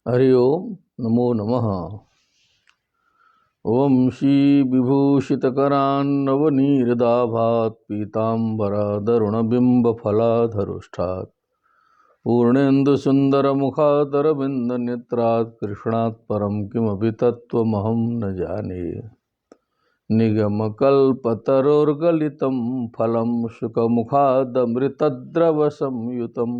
हरि ओम नमो नमः। ओम श्री विभूषितकरान्नवनीरदाभात् पीताम्बरधरुणबिम्बफलाधरुष्ठात् पूर्णेन्दुसुन्दरमुखादरविन्दनेत्रात् कृष्णात् परं किमपि तत्त्वमहं न जाने। निगमकल्पतरोर्गलितं फलं शुकमुखादमृतद्रवसंयुतम्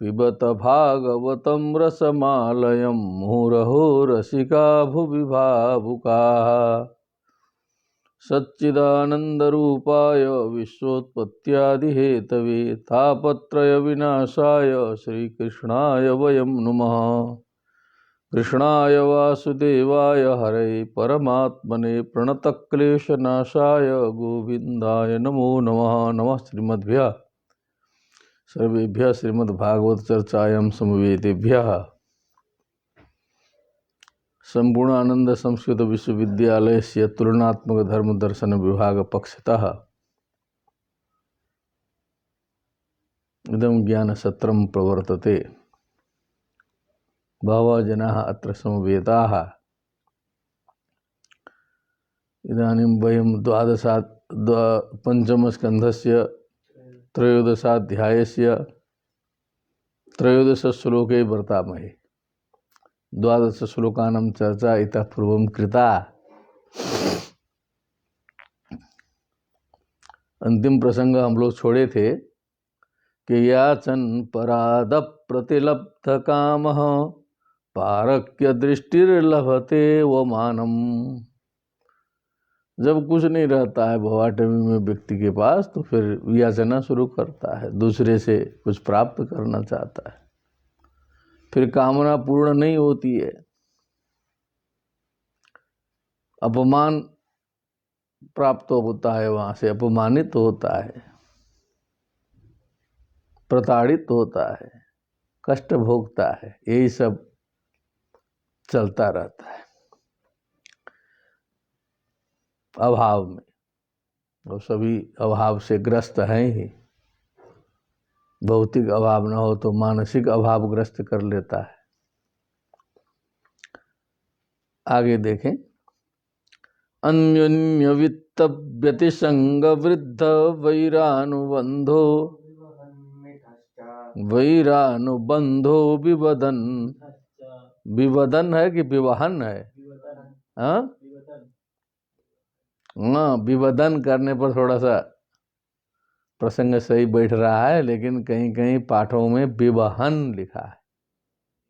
पिबत भागवतं रसमालयं मुहुरहो रसिका भुवि भावुकाः। सच्चिदानन्दरूपाय विश्वोत्पत्त्यादिहेतवे तापत्रयविनाशाय श्रीकृष्णाय वयं नुमः। कृष्णाय वासुदेवाय हरये परमात्मने प्रणतक्लेशनाशाय गोविन्दाय नमो नमः। नमः श्रीमद्भ्यः सर्वेभ्यः श्रीमद्भागवत चर्चायां समवेतेभ्यः संपूर्ण आनंद संस्कृत विश्वविद्यालय से तुलनात्मक धर्म दर्शन विभाग पक्षतः इदं ज्ञान सत्रं प्रवर्तते। बहवः जनाः अत्र समवेताः। इदानीं वयं पंचमस्कन्धस्य त्रयोदशाध्यायस्य त्रयोदशश्लोके वर्तामहे। 12 श्लोकानां चर्चा इतः पूर्वं कृता। अंतिम प्रसंग हम लोग छोड़े थे कि याचन पराद प्रतिलब्ध कामः पारक्य दृष्टिर्लभते व मानम। जब कुछ नहीं रहता है भवाटवी में व्यक्ति के पास तो फिर याचना शुरू करता है, दूसरे से कुछ प्राप्त करना चाहता है, फिर कामना पूर्ण नहीं होती है, अपमान प्राप्त होता है, वहां से अपमानित होता है, प्रताड़ित होता है, कष्ट भोगता है, यही सब चलता रहता है अभाव में। और सभी अभाव से ग्रस्त हैं ही। भौतिक अभाव न हो तो मानसिक अभाव ग्रस्त कर लेता है। आगे देखें। अन्योन्य वित्त व्यतिसंग वृद्ध वैरानुबंधो विवदन। विवदन है कि विवहन है? हाँ, विवदन करने पर थोड़ा सा प्रसंग सही बैठ रहा है, लेकिन कहीं कहीं पाठों में विवहन लिखा है।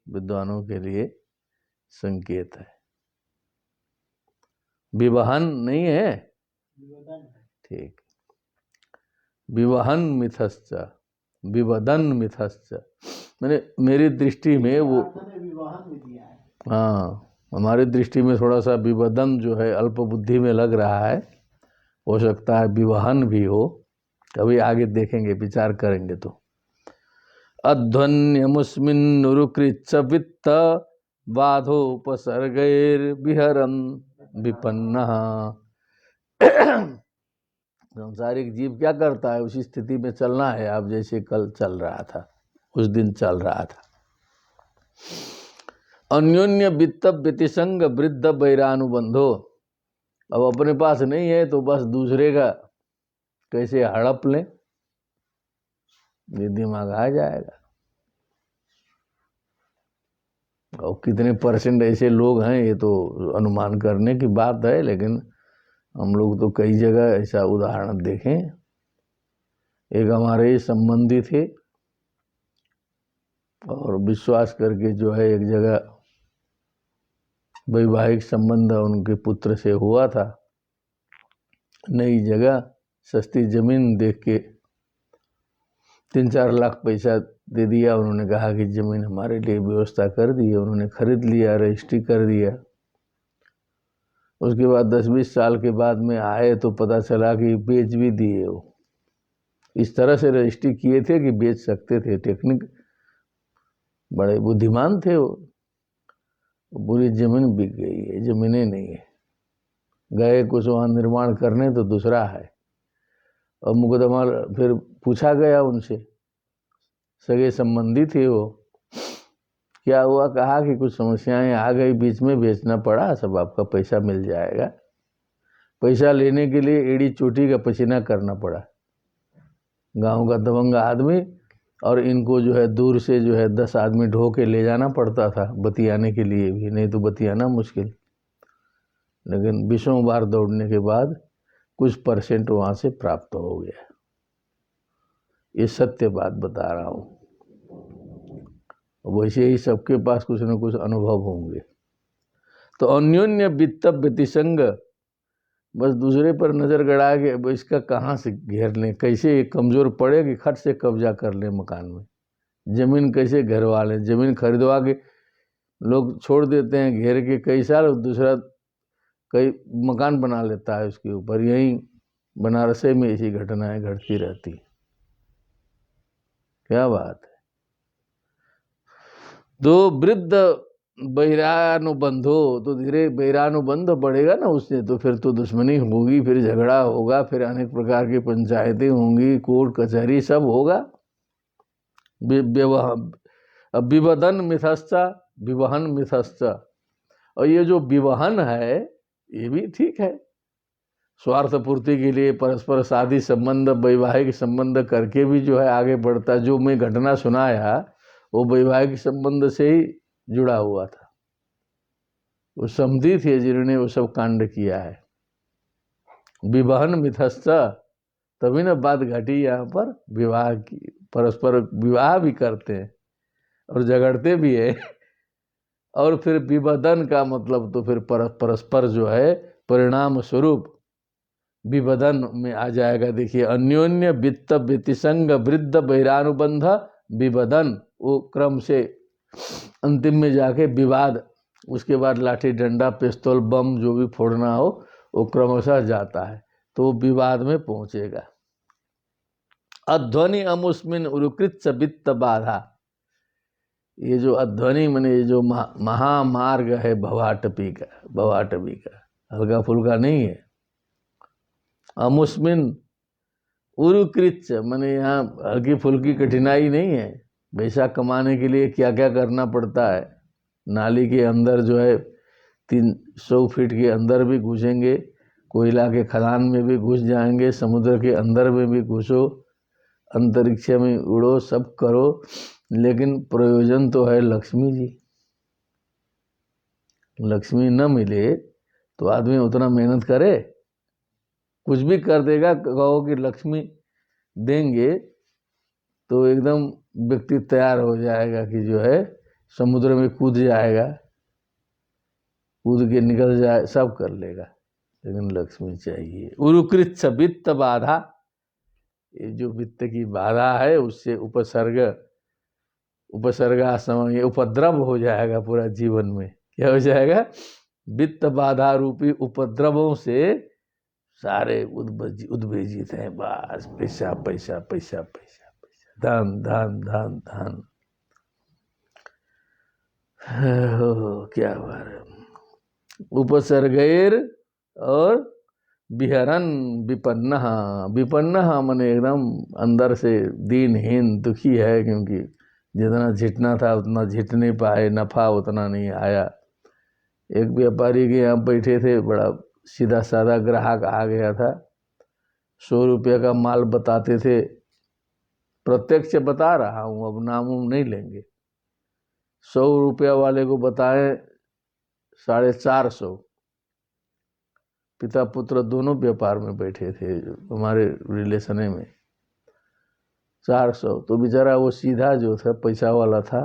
विद्वानों के लिए संकेत है। विवहन नहीं है, ठीक। विवहन मिथश्च विवदन मिथश्च, मैंने मेरी दृष्टि में वो, हाँ, हमारी दृष्टि में थोड़ा सा विवदन जो है अल्प बुद्धि में लग रहा है। हो सकता है विवहन भी हो, कभी आगे देखेंगे, विचार करेंगे तो। अध्वन्यमुस्मिन्नुरुकृच्च वित्त बाधोपसर्गैर्विहरन् विपन्नः। सांसारिक जीव क्या करता है? उसी स्थिति में चलना है। आप जैसे कल चल रहा था, उस दिन चल रहा था। अन्योन्य वित्त व्यतिसंग वृद्ध वैरानुबंधो। अब अपने पास नहीं है तो बस दूसरे का कैसे हड़प लें, ये दिमाग आ जाएगा। और कितने परसेंट ऐसे लोग हैं ये तो अनुमान करने की बात है, लेकिन हम लोग तो कई जगह ऐसा उदाहरण देखें। एक हमारे संबंधी थे और विश्वास करके जो है एक जगह वैवाहिक संबंध उनके पुत्र से हुआ था। नई जगह, सस्ती जमीन देख के 3-4 लाख पैसा दे दिया। उन्होंने कहा कि जमीन हमारे लिए व्यवस्था कर दी है। उन्होंने खरीद लिया, रजिस्ट्री कर दिया। उसके बाद 10-20 साल के बाद में आए तो पता चला कि बेच भी दिए। वो इस तरह से रजिस्ट्री किए थे कि बेच सकते थे। टेक्निक, बड़े बुद्धिमान थे वो। पूरी जमीन बिक गई है, जमीनें नहीं है। गए कुछ वहाँ निर्माण करने तो दूसरा है। और मुकदमा फिर पूछा गया उनसे, सगे संबंधी थे वो, क्या हुआ, कहा कि कुछ समस्याएं आ गई बीच में, बेचना पड़ा, सब आपका पैसा मिल जाएगा। पैसा लेने के लिए एड़ी चोटी का पसीना करना पड़ा, गांव का दबंग आदमी, और इनको जो है दूर से जो है 10 आदमी ढो के ले जाना पड़ता था बतियाने के लिए भी, नहीं तो बतियाना मुश्किल। लेकिन 20 बार दौड़ने के बाद कुछ परसेंट वहाँ से प्राप्त हो गया। ये सत्य बात बता रहा हूँ। वैसे ही सबके पास कुछ न कुछ अनुभव होंगे। तो अन्योन्य वित्त व्यतिसंग, बस दूसरे पर नज़र गड़ा के अब इसका कहाँ से घेर लें, कैसे ये कमज़ोर पड़े कि खट से कब्जा कर लें मकान में, ज़मीन कैसे घेरवा लें। ज़मीन खरीदवा के लोग छोड़ देते हैं घेर के कई साल, दूसरा कई मकान बना लेता है उसके ऊपर। यहीं बनारस में ऐसी घटनाएं घटती रहती। क्या बात है। तो वृद्ध बहिरानुबंधो, तो धीरे बहिरानुबंध बढ़ेगा ना उससे, तो फिर तो दुश्मनी होगी, फिर झगड़ा होगा, फिर अनेक प्रकार की पंचायतें होंगी, कोर्ट कचहरी सब होगा। विवदन मिथस्चा, विवहन मिथस्चा। और ये जो विवहन है ये भी ठीक है, स्वार्थ पूर्ति के लिए परस्पर शादी संबंध, वैवाहिक संबंध करके भी जो है आगे बढ़ता। जो मैं घटना सुनाया वो वैवाहिक संबंध से ही जुड़ा हुआ था। वो समधी थे जिन्होंने वो सब कांड किया है। विवाहन मिथस्चा, तभी ना बात घटी यहाँ पर विवाह की। परस्पर विवाह भी करते हैं और झगड़ते भी है। और फिर विवदन का मतलब तो फिर परस्पर जो है परिणाम स्वरूप विवदन में आ जाएगा। देखिए, अन्योन्य वित्त व्यतिसंग वृद्ध बहिरानुबंध विवदन, वो क्रम से अंतिम में जाके विवाद, उसके बाद लाठी डंडा पिस्तौल बम जो भी फोड़ना हो वो क्रमशः जाता है, तो वो विवाद में पहुंचेगा। अध्वनि अमुस्मिन उरुकृत वित्त बाधा। ये जो अध्वनि माने ये जो महामार्ग है भवाटवी का, हल्का फुल्का नहीं है। अमुस्मिन उरुकृत माने यहाँ हल्की फुल्की कठिनाई नहीं है। पैसा कमाने के लिए क्या क्या करना पड़ता है। नाली के अंदर जो है 300 फीट के अंदर भी घुसेंगे, कोयला के खदान में भी घुस जाएंगे, समुद्र के अंदर में भी घुसो, अंतरिक्ष में उड़ो, सब करो, लेकिन प्रयोजन तो है लक्ष्मी जी। लक्ष्मी न मिले तो आदमी उतना मेहनत करे, कुछ भी कर देगा। कहो कि लक्ष्मी देंगे तो एकदम व्यक्ति तैयार हो जाएगा कि जो है समुद्र में कूद जाएगा, कूद के निकल जाए, सब कर लेगा, लेकिन लक्ष्मी चाहिए। उरुकृत वित्त बाधा, ये जो वित्त की बाधा है उससे उपसर्गासम, ये उपद्रव हो जाएगा पूरा जीवन में। क्या हो जाएगा? वित्त बाधा रूपी उपद्रवों से सारे उद्वेजित हैं। बस पैसा पैसा पैसा पैसा पैसा, धन धन धन धन। क्या बात है। उपसर्गैर और विहरन विपन्न माने एकदम अंदर से दीनहीन दुखी है, क्योंकि जितना झिटना था उतना झिट नहीं पाए, नफा उतना नहीं आया। एक व्यापारी के यहाँ बैठे थे, बड़ा सीधा साधा ग्राहक आ गया था। 100 रुपये का माल बताते थे, प्रत्यक्ष बता रहा हूँ, अब नाम नहीं लेंगे। 100 रुपया वाले को बताएं 450। पिता पुत्र दोनों व्यापार में बैठे थे हमारे रिलेशन में। 400 तो बेचारा वो सीधा जो था पैसा वाला था,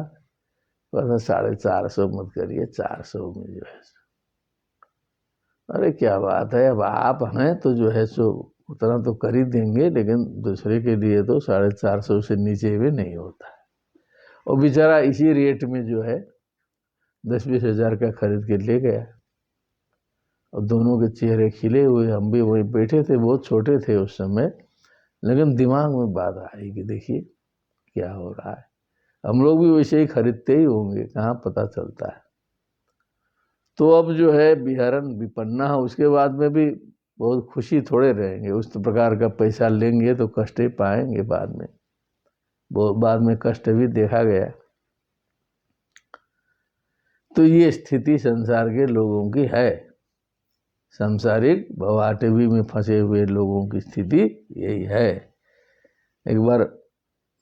कहता 450 मत करिए, 400 में जो है। अरे क्या बात है, अब आप हैं तो जो है सो उतना तो कर ही देंगे, लेकिन दूसरे के लिए तो 450 से नीचे भी नहीं होता है। और बेचारा इसी रेट में जो है 10-20 हज़ार का खरीद के ले गया। और दोनों के चेहरे खिले हुए, हम भी वहीं बैठे थे, बहुत छोटे थे उस समय, लेकिन दिमाग में बात आई कि देखिए क्या हो रहा है। हम लोग भी वैसे ही खरीदते ही होंगे, कहाँ पता चलता है। तो अब जो है विहरन विपन्ना, उसके बाद में भी बहुत खुशी थोड़े रहेंगे। उस प्रकार का पैसा लेंगे तो कष्ट ही पाएंगे बाद में, बहुत बाद में कष्ट भी देखा गया। तो ये स्थिति संसार के लोगों की है। सांसारिक भवाटवी में फंसे हुए लोगों की स्थिति यही है। एक बार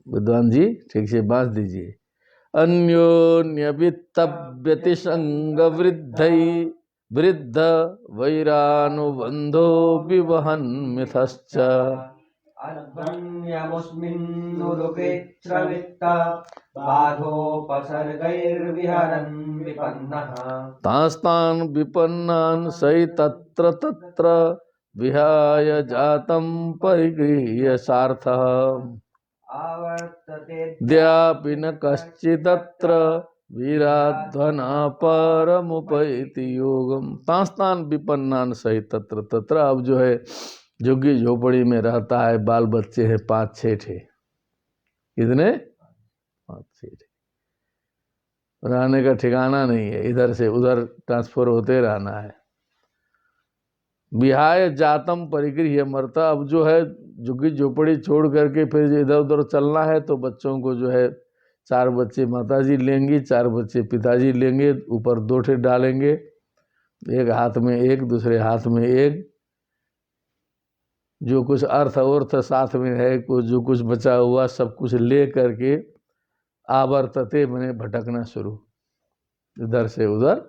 विद्वान जी ठीक से बांस दीजिए। अन्योन्य वित्तव्यतिसंग वृद्ध वैरानुबंधो विवहन मिथश्च तास्तान् विपन्नान् सैतत्र तत्र विहाय जातं परिगृह्य सार्थः द्यापि न कश्चिदत्र वीराध्वना परमुपैति योगम। तास्तान विपन्नान सहित तत्र तत्र। अब जो है झुग्गी झोपड़ी में रहता है, बाल बच्चे हैं 5-6 ठे। कितने? 5-6 ठे। रहने का ठिकाना नहीं है, इधर से उधर ट्रांसफर होते रहना है। विहाय जातम परिगृह्य मरता। अब जो है झुग्गी झोपड़ी छोड़ करके फिर इधर उधर चलना है तो बच्चों को जो है 4 बच्चे माताजी लेंगी, 4 बच्चे पिताजी लेंगे, ऊपर 2 ठे डालेंगे, एक हाथ में एक, दूसरे हाथ में एक। जो कुछ अर्थ साथ में है, कुछ जो कुछ बचा हुआ सब कुछ ले करके आवर्तते मैंने भटकना शुरू, इधर से उधर।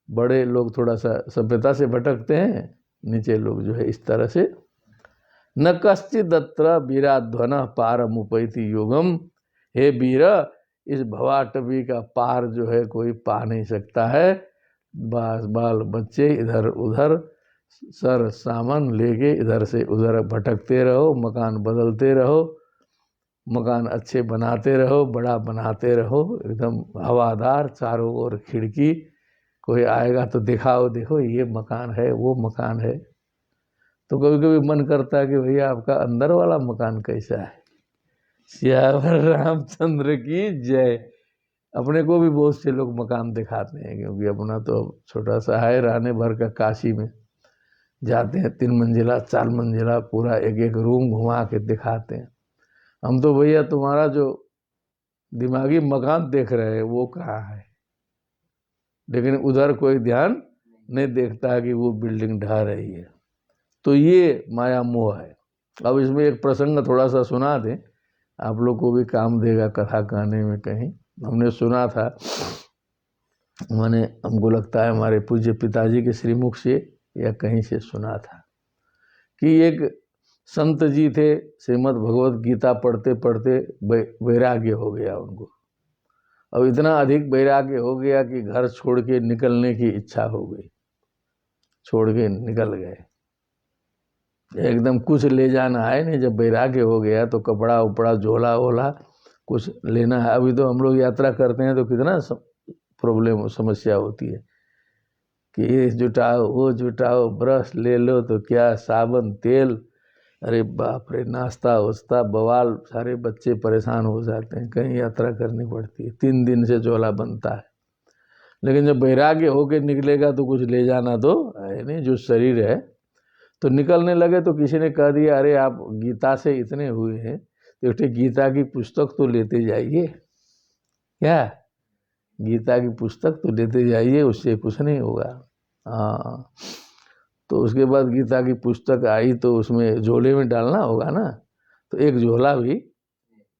बड़े लोग थोड़ा सा सभ्यता से भटकते हैं, नीचे लोग जो है इस तरह से। न कश्चिदत्र वीराध्वन पारमुपैति योगम। हे वीर, इस भवाटवी का पार जो है कोई पा नहीं सकता है। बाल बच्चे इधर उधर सर सामान लेके इधर से उधर भटकते रहो, मकान बदलते रहो, मकान अच्छे बनाते रहो, बड़ा बनाते रहो, एकदम हवादार, चारों ओर खिड़की। कोई आएगा तो दिखाओ, देखो ये मकान है, वो मकान है। तो कभी कभी मन करता है कि भैया आपका अंदर वाला मकान कैसा है। सियावर रामचंद्र की जय। अपने को भी बहुत से लोग मकान दिखाते हैं, क्योंकि अपना तो छोटा सा है, रहने भर का। काशी में जाते हैं 3 मंजिला 4 मंजिला पूरा एक एक रूम घुमा के दिखाते हैं। हम तो भैया तुम्हारा जो दिमागी मकान देख रहे हैं वो कहाँ है, लेकिन उधर कोई ध्यान नहीं देखता है कि वो बिल्डिंग ढह रही है। तो ये माया मोह है। अब इसमें एक प्रसंग थोड़ा सा सुना दें, आप लोग को भी काम देगा कथा कहने में। कहीं हमने सुना था, हमको लगता है हमारे पूज्य पिताजी के श्रीमुख से या कहीं से सुना था कि एक संत जी थे, श्रीमद् भगवत गीता पढ़ते पढ़ते वैराग्य हो गया उनको। अब इतना अधिक वैराग्य हो गया कि घर छोड़ के निकलने की इच्छा हो गई, छोड़ के निकल गए। एकदम कुछ ले जाना है नहीं। जब वैराग्य हो गया तो कपड़ा उपड़ा झोला वोला कुछ लेना है। अभी तो हम लोग यात्रा करते हैं तो कितना प्रॉब्लम समस्या होती है कि ये जुटाओ वो जुटाओ, ब्रश ले लो तो क्या, साबुन तेल, अरे बाप रे, नाश्ता वस्ता बवाल। सारे बच्चे परेशान हो जाते हैं, कहीं यात्रा करनी पड़ती है, 3 दिन से झोला बनता है। लेकिन जब वैराग्य होके निकलेगा तो कुछ ले जाना तो है नहीं, जो शरीर है। तो निकलने लगे तो किसी ने कह दिया, अरे आप गीता से इतने हुए हैं तो एक गीता की पुस्तक तो लेते जाइए। क्या? गीता की पुस्तक तो लेते जाइए, उससे कुछ नहीं होगा। हाँ, तो उसके बाद गीता की पुस्तक आई तो उसमें झोले में डालना होगा ना, तो एक झोला भी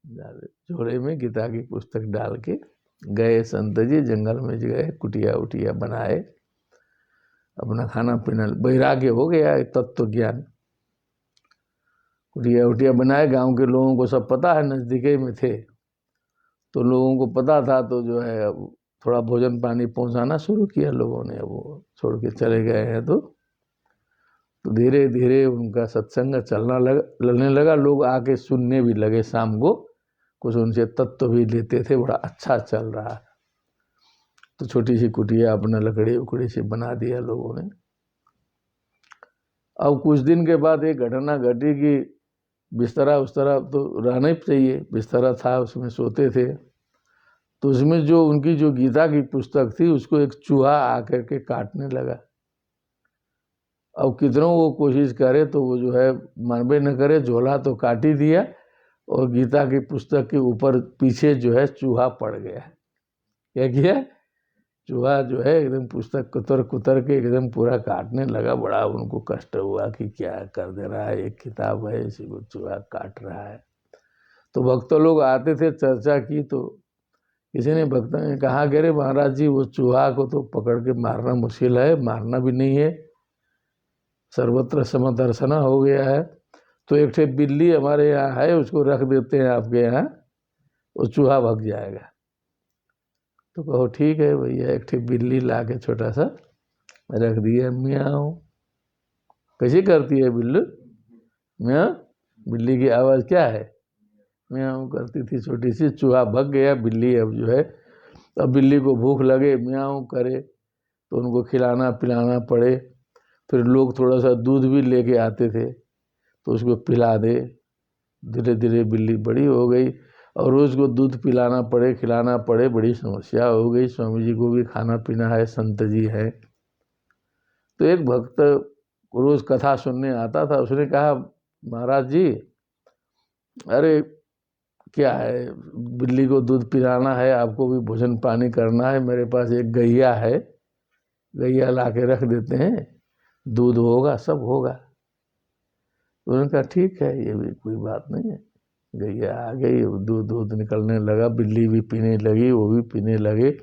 झोले में गीता की पुस्तक डाल के गए संत जी। जंगल में गए, कुटिया उटिया बनाए, अपना खाना पीना, वैराग्य हो गया, तत्व ज्ञान। कुटिया उटिया बनाए, गांव के लोगों को सब पता है, नज़दीके में थे तो लोगों को पता था। तो जो है अब थोड़ा भोजन पानी पहुंचाना शुरू किया लोगों ने। वो छोड़ के चले गए हैं तो धीरे धीरे उनका सत्संग चलने लगा। लोग आके सुनने भी लगे, शाम को कुछ उनसे तत्व भी लेते थे, बड़ा अच्छा चल रहा है। तो छोटी सी कुटिया अपना लकड़ी उकड़ी से बना दिया लोगों ने। अब कुछ दिन के बाद एक घटना घटी कि बिस्तरा उस्तरा तो रहना ही चाहिए, बिस्तरा था उसमें सोते थे। तो उसमें जो उनकी जो गीता की पुस्तक थी उसको एक चूहा आकर के काटने लगा। अब कितनों वो कोशिश करे तो वो जो है मानबे न करे, झोला तो काट ही दिया और गीता की पुस्तक के ऊपर पीछे जो है चूहा पड़ गया। क्या किया? चूहा जो है एकदम पुस्तक कुतर कुतर के एकदम पूरा काटने लगा। बड़ा उनको कष्ट हुआ कि क्या कर दे रहा है, एक किताब है इसी को चूहा काट रहा है। तो भक्त लोग आते थे, चर्चा की तो किसी ने भक्त ने कहा कि अरे महाराज जी वो चूहा को तो पकड़ के मारना मुश्किल है, मारना भी नहीं है, सर्वत्र समदर्शना हो गया है, तो एक ठे बिल्ली हमारे यहाँ है उसको रख देते हैं आपके यहाँ, वो चूहा भाग जाएगा। तो कहो ठीक है भैया, एक ठे बिल्ली ला के छोटा सा रख दिया। म्याऊं कैसे करती है बिल्ली? म्याऊं, बिल्ली की आवाज़ क्या है? म्याऊं करती थी छोटी सी। चूहा भग गया, बिल्ली अब जो है, अब बिल्ली को भूख लगे म्याऊं करे तो उनको खिलाना पिलाना पड़े। फिर लोग थोड़ा सा दूध भी लेके आते थे तो उसको पिला दे। धीरे धीरे बिल्ली बड़ी हो गई और रोज़ को दूध पिलाना पड़े खिलाना पड़े, बड़ी समस्या हो गई। स्वामी जी को भी खाना पीना है, संत जी है। तो एक भक्त रोज़ कथा सुनने आता था, उसने कहा महाराज जी अरे क्या है, बिल्ली को दूध पिलाना है, आपको भी भोजन पानी करना है, मेरे पास एक गैया है, गैया ला के रख देते हैं, दूध होगा सब होगा। उन्होंने कहा ठीक है, ये भी कोई बात नहीं है। गैया आ गई, दूध निकलने लगा, बिल्ली भी पीने लगी, वो भी पीने लगे।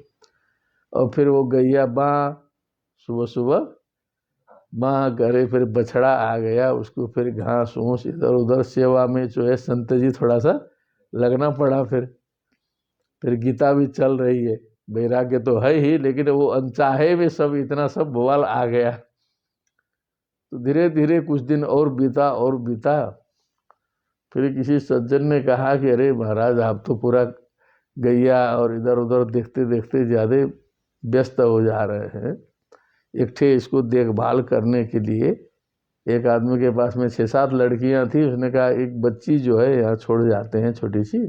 और फिर वो गैया सुबह सुबह माँ करे, फिर बछड़ा आ गया, उसको फिर घास फूस इधर उधर सेवा में जो है संत जी थोड़ा सा लगना पड़ा। फिर गीता भी चल रही है, वैराग्य तो है ही, लेकिन वो अनचाहे में सब इतना सब बवाल आ गया। तो धीरे धीरे कुछ दिन और बीता। फिर किसी सज्जन ने कहा कि अरे महाराज आप तो पूरा गैया और इधर उधर देखते देखते ज़्यादा व्यस्त हो जा रहे हैं, एक ठे इसको देखभाल करने के लिए। एक आदमी के पास में 6-7 लड़कियां थी, उसने कहा एक बच्ची जो है यहाँ छोड़ जाते हैं छोटी सी,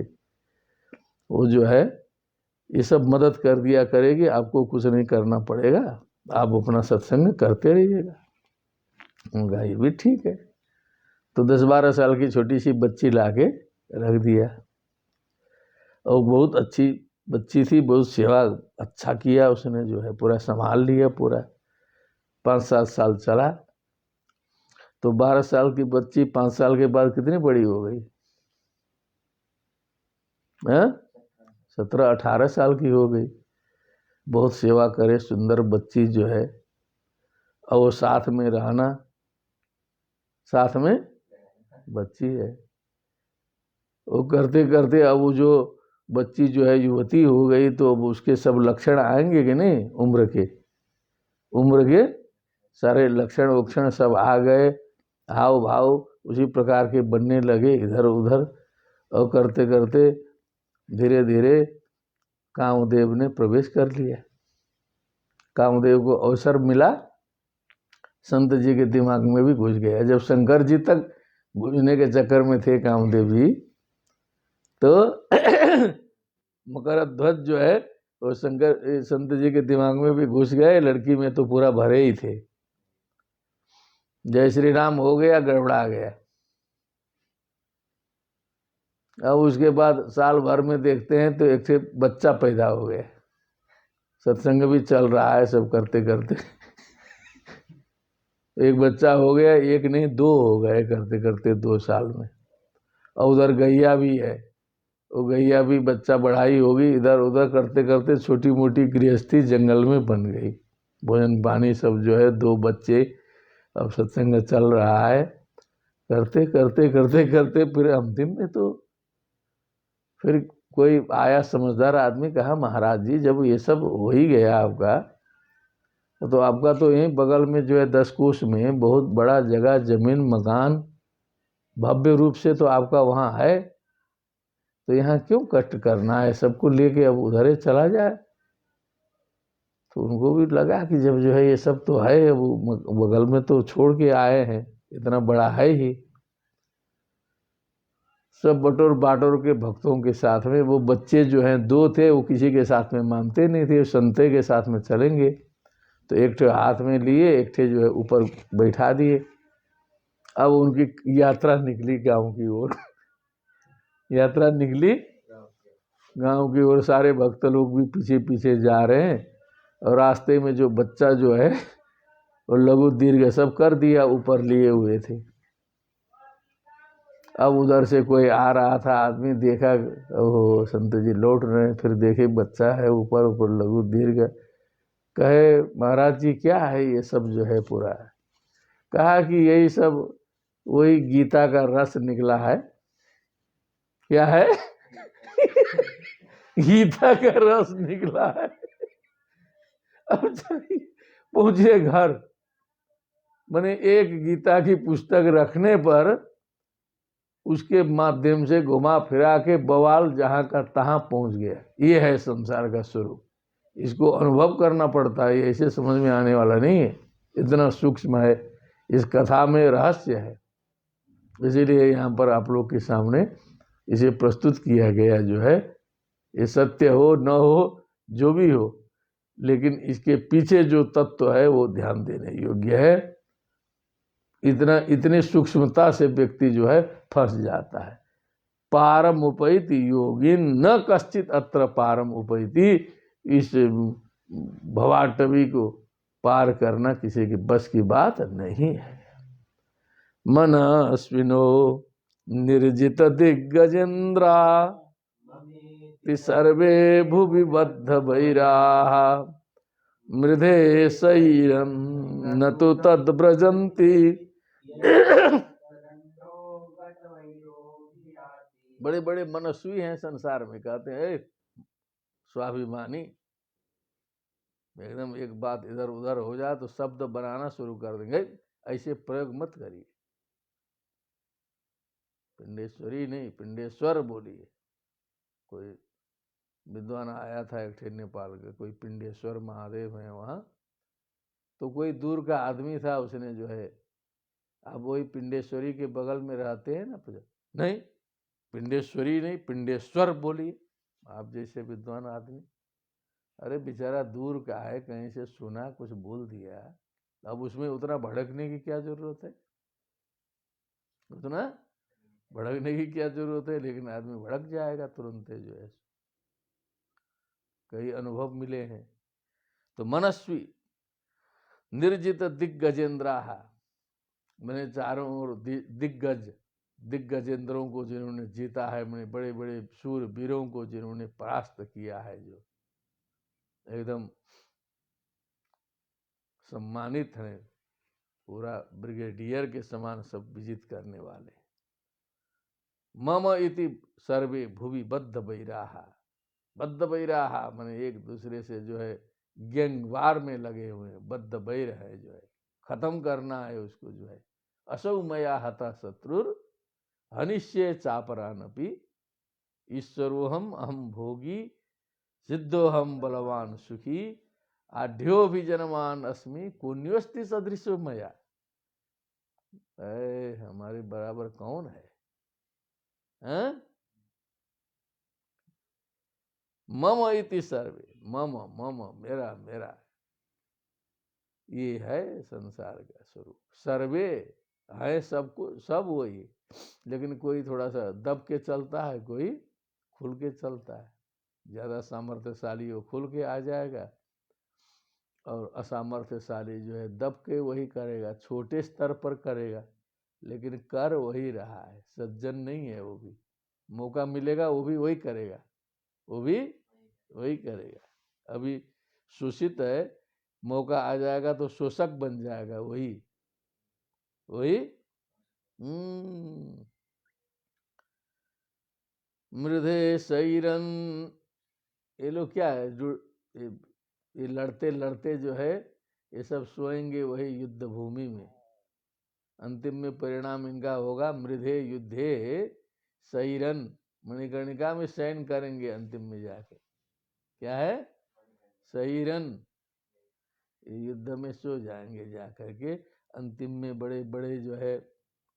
वो जो है ये सब मदद कर दिया करेगी, आपको कुछ नहीं करना पड़ेगा, आप अपना सत्संग करते रहिएगा। उनका ये भी ठीक है। तो 10-12 साल की छोटी सी बच्ची लाके रख दिया और बहुत अच्छी बच्ची थी, बहुत सेवा अच्छा किया उसने, जो है पूरा संभाल लिया। पूरा 5-7 साल चला तो 12 साल की बच्ची 5 साल के बाद कितनी बड़ी हो गई? 17-18 साल की हो गई। बहुत सेवा करे, सुंदर बच्ची जो है, और वो साथ में रहना, साथ में बच्ची है, वो करते करते अब वो जो बच्ची जो है युवती हो गई, तो अब उसके सब लक्षण आएंगे कि नहीं, उम्र के सारे लक्षण वक्षण सब आ गए, हाव भाव उसी प्रकार के बनने लगे इधर उधर। और करते करते धीरे धीरे कामदेव ने प्रवेश कर लिया। कामदेव को अवसर मिला, संत जी के दिमाग में भी घुस गया। जब शंकर जी तक घुसने के चक्कर में थे कामदेव जी, तो मकरध्वज जो है वो शंकर संत जी के दिमाग में भी घुस गए, लड़की में तो पूरा भरे ही थे। जय श्री राम हो गया, गड़बड़ा गया। अब उसके बाद साल भर में देखते हैं तो एक से बच्चा पैदा हो गया, सत्संग भी चल रहा है, सब करते करते एक बच्चा हो गया, एक नहीं 2 हो गए करते करते 2 साल में। और उधर गैया भी है, वो गैया भी बच्चा बढ़ाई होगी, इधर उधर करते करते छोटी मोटी गृहस्थी जंगल में बन गई। भोजन पानी सब जो है, 2 बच्चे, अब सत्संग चल रहा है। करते करते करते करते फिर अंतिम में तो फिर कोई आया समझदार आदमी, कहा महाराज जी जब ये सब हो ही गया आपका, तो आपका तो यहीं बगल में जो है 10 कोस में बहुत बड़ा जगह जमीन मकान भव्य रूप से तो आपका वहाँ है, तो यहाँ क्यों कष्ट करना है, सबको लेके अब उधर ही चला जाए। तो उनको भी लगा कि जब जो है ये सब तो है, अब बगल में तो छोड़ के आए हैं, इतना बड़ा है ही। सब बटोर बाटोर के भक्तों के साथ में, वो बच्चे जो हैं 2 थे, वो किसी के साथ में मानते नहीं थे, संते के साथ में चलेंगे, तो एक ठे हाथ में लिए, एक ठे जो है ऊपर बैठा दिए। अब उनकी यात्रा निकली गांव की ओर यात्रा निकली गांव की ओर, सारे भक्त लोग भी पीछे पीछे जा रहे हैं। और रास्ते में जो बच्चा जो है वो लघु दीर्घ सब कर दिया, ऊपर लिए हुए थे। अब उधर से कोई आ रहा था आदमी, देखा ओहो संत जी लौट रहे हैं, फिर देखे बच्चा है ऊपर ऊपर लघु दीर्घ। कहे महाराज जी क्या है ये सब जो है पूरा? कहा कि यही सब वही गीता का रस निकला है। क्या है? गीता का रस निकला है। अब चलिए पहुंचे घर, मैंने एक गीता की पुस्तक रखने पर उसके माध्यम से घुमा फिरा के बवाल जहां का तहां पहुंच गया। ये है संसार का स्वरूप, इसको अनुभव करना पड़ता है, ऐसे समझ में आने वाला नहीं है, इतना सूक्ष्म है, इस कथा में रहस्य है। इसीलिए यहाँ पर आप लोग के सामने इसे प्रस्तुत किया गया जो है। ये सत्य हो न हो जो भी हो, लेकिन इसके पीछे जो तत्व है वो ध्यान देने योग्य है। इतने सूक्ष्मता से व्यक्ति जो है फंस जाता है। पारम उपैति योगिन न कश्चित अत्र पारम उपैति। इस भवाटवी को पार करना किसी के बस की बात नहीं है। मन अश्विनो निर्जित दिग्गजेन्द्रा सर्वे भुवि बद्ध वैराः मृधे शैरम न तो तद ब्रजंती। बड़े बड़े मनस्वी हैं संसार में, कहते हैं स्वाभिमानी, एकदम एक बात इधर उधर हो जाए तो शब्द बनाना शुरू कर देंगे। ऐसे प्रयोग मत करिए। पिंडेश्वरी नहीं, पिंडेश्वर बोलिए। कोई विद्वान आया था एक ठे नेपाल के, कोई पिंडेश्वर महादेव है वहाँ, तो कोई दूर का आदमी था, उसने जो है, अब वही पिंडेश्वरी के बगल में रहते हैं ना, नहीं पिंडेश्वरी नहीं पिंडेश्वर बोलिए आप जैसे विद्वान आदमी। अरे बेचारा दूर का है, कहीं से सुना, कुछ बोल दिया, अब उसमें उतना भड़कने की क्या जरूरत है? उतना भड़कने की क्या जरूरत है? लेकिन आदमी भड़क जाएगा तुरंत जो है। कई अनुभव मिले हैं। तो मनस्वी निर्जित दिग्गजेंद्राः, मैंने चारों ओर दिग्गजेंद्रों को जिन्होंने जीता है, मैंने बड़े बड़े शूर वीरों को जिन्होंने परास्त किया है, जो एकदम सम्मानित हैं, पूरा ब्रिगेडियर के समान सब विजित करने वाले। मम इति सर्वे भुवि बद्ध वैराः, बद्ध वैराः माने एक दूसरे से जो है गैंगवार में लगे हुए हैं, बद्ध वैर है, जो है खत्म करना है उसको, जो है असौ मया हता शत्रुर हनिष्ये चापरानपि ईश्वरोहम अहम भोगी सिद्धोहम बलवान सुखी आढ्यो भी जनमान अस्मि पुण्योस्ति सदृशो मया। हमारे बराबर कौन है? मम इति सर्वे, मम मम मेरा मेरा, ये है संसार का स्वरूप। सर्वे है सबको, सब वही, लेकिन कोई थोड़ा सा दब के चलता है, कोई खुल के चलता है। ज़्यादा सामर्थ्यशाली हो खुल के आ जाएगा, और असामर्थ्यशाली जो है दब के वही करेगा, छोटे स्तर पर करेगा, लेकिन कर वही रहा है। सज्जन नहीं है वो भी, मौका मिलेगा वो भी वही करेगा, वो भी वही करेगा। अभी शोषित है, मौका आ जाएगा तो शोषक बन जाएगा, वही वही। मृधे शैरन, ये लोग क्या है जो ये लड़ते लड़ते जो है ये सब सोएंगे वही युद्ध भूमि में। अंतिम में परिणाम इनका होगा मृधे युद्धे शैरन, मणिकर्णिका में शयन करेंगे अंतिम में जाके। क्या है? शैरन, युद्ध में सो जाएंगे जा करके। अंतिम में बड़े बड़े जो है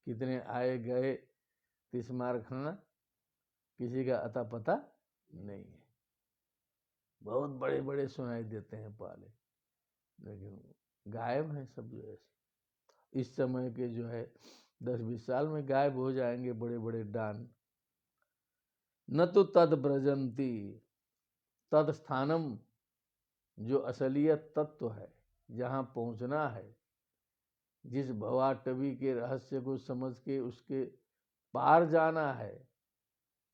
कितने आए गए तिस्मार खाना, किसी का अता पता नहीं है। बहुत बड़े बड़े सुनाई देते हैं पहले, लेकिन गायब है सब जो है। इस समय के जो है 10-20 साल में गायब हो जाएंगे बड़े बड़े डान। न तो तद ब्रजंती, तद स्थानम जो असलियत तत्व है, जहाँ पहुँचना है, जिस भवाटवी के रहस्य को समझ के उसके पार जाना है,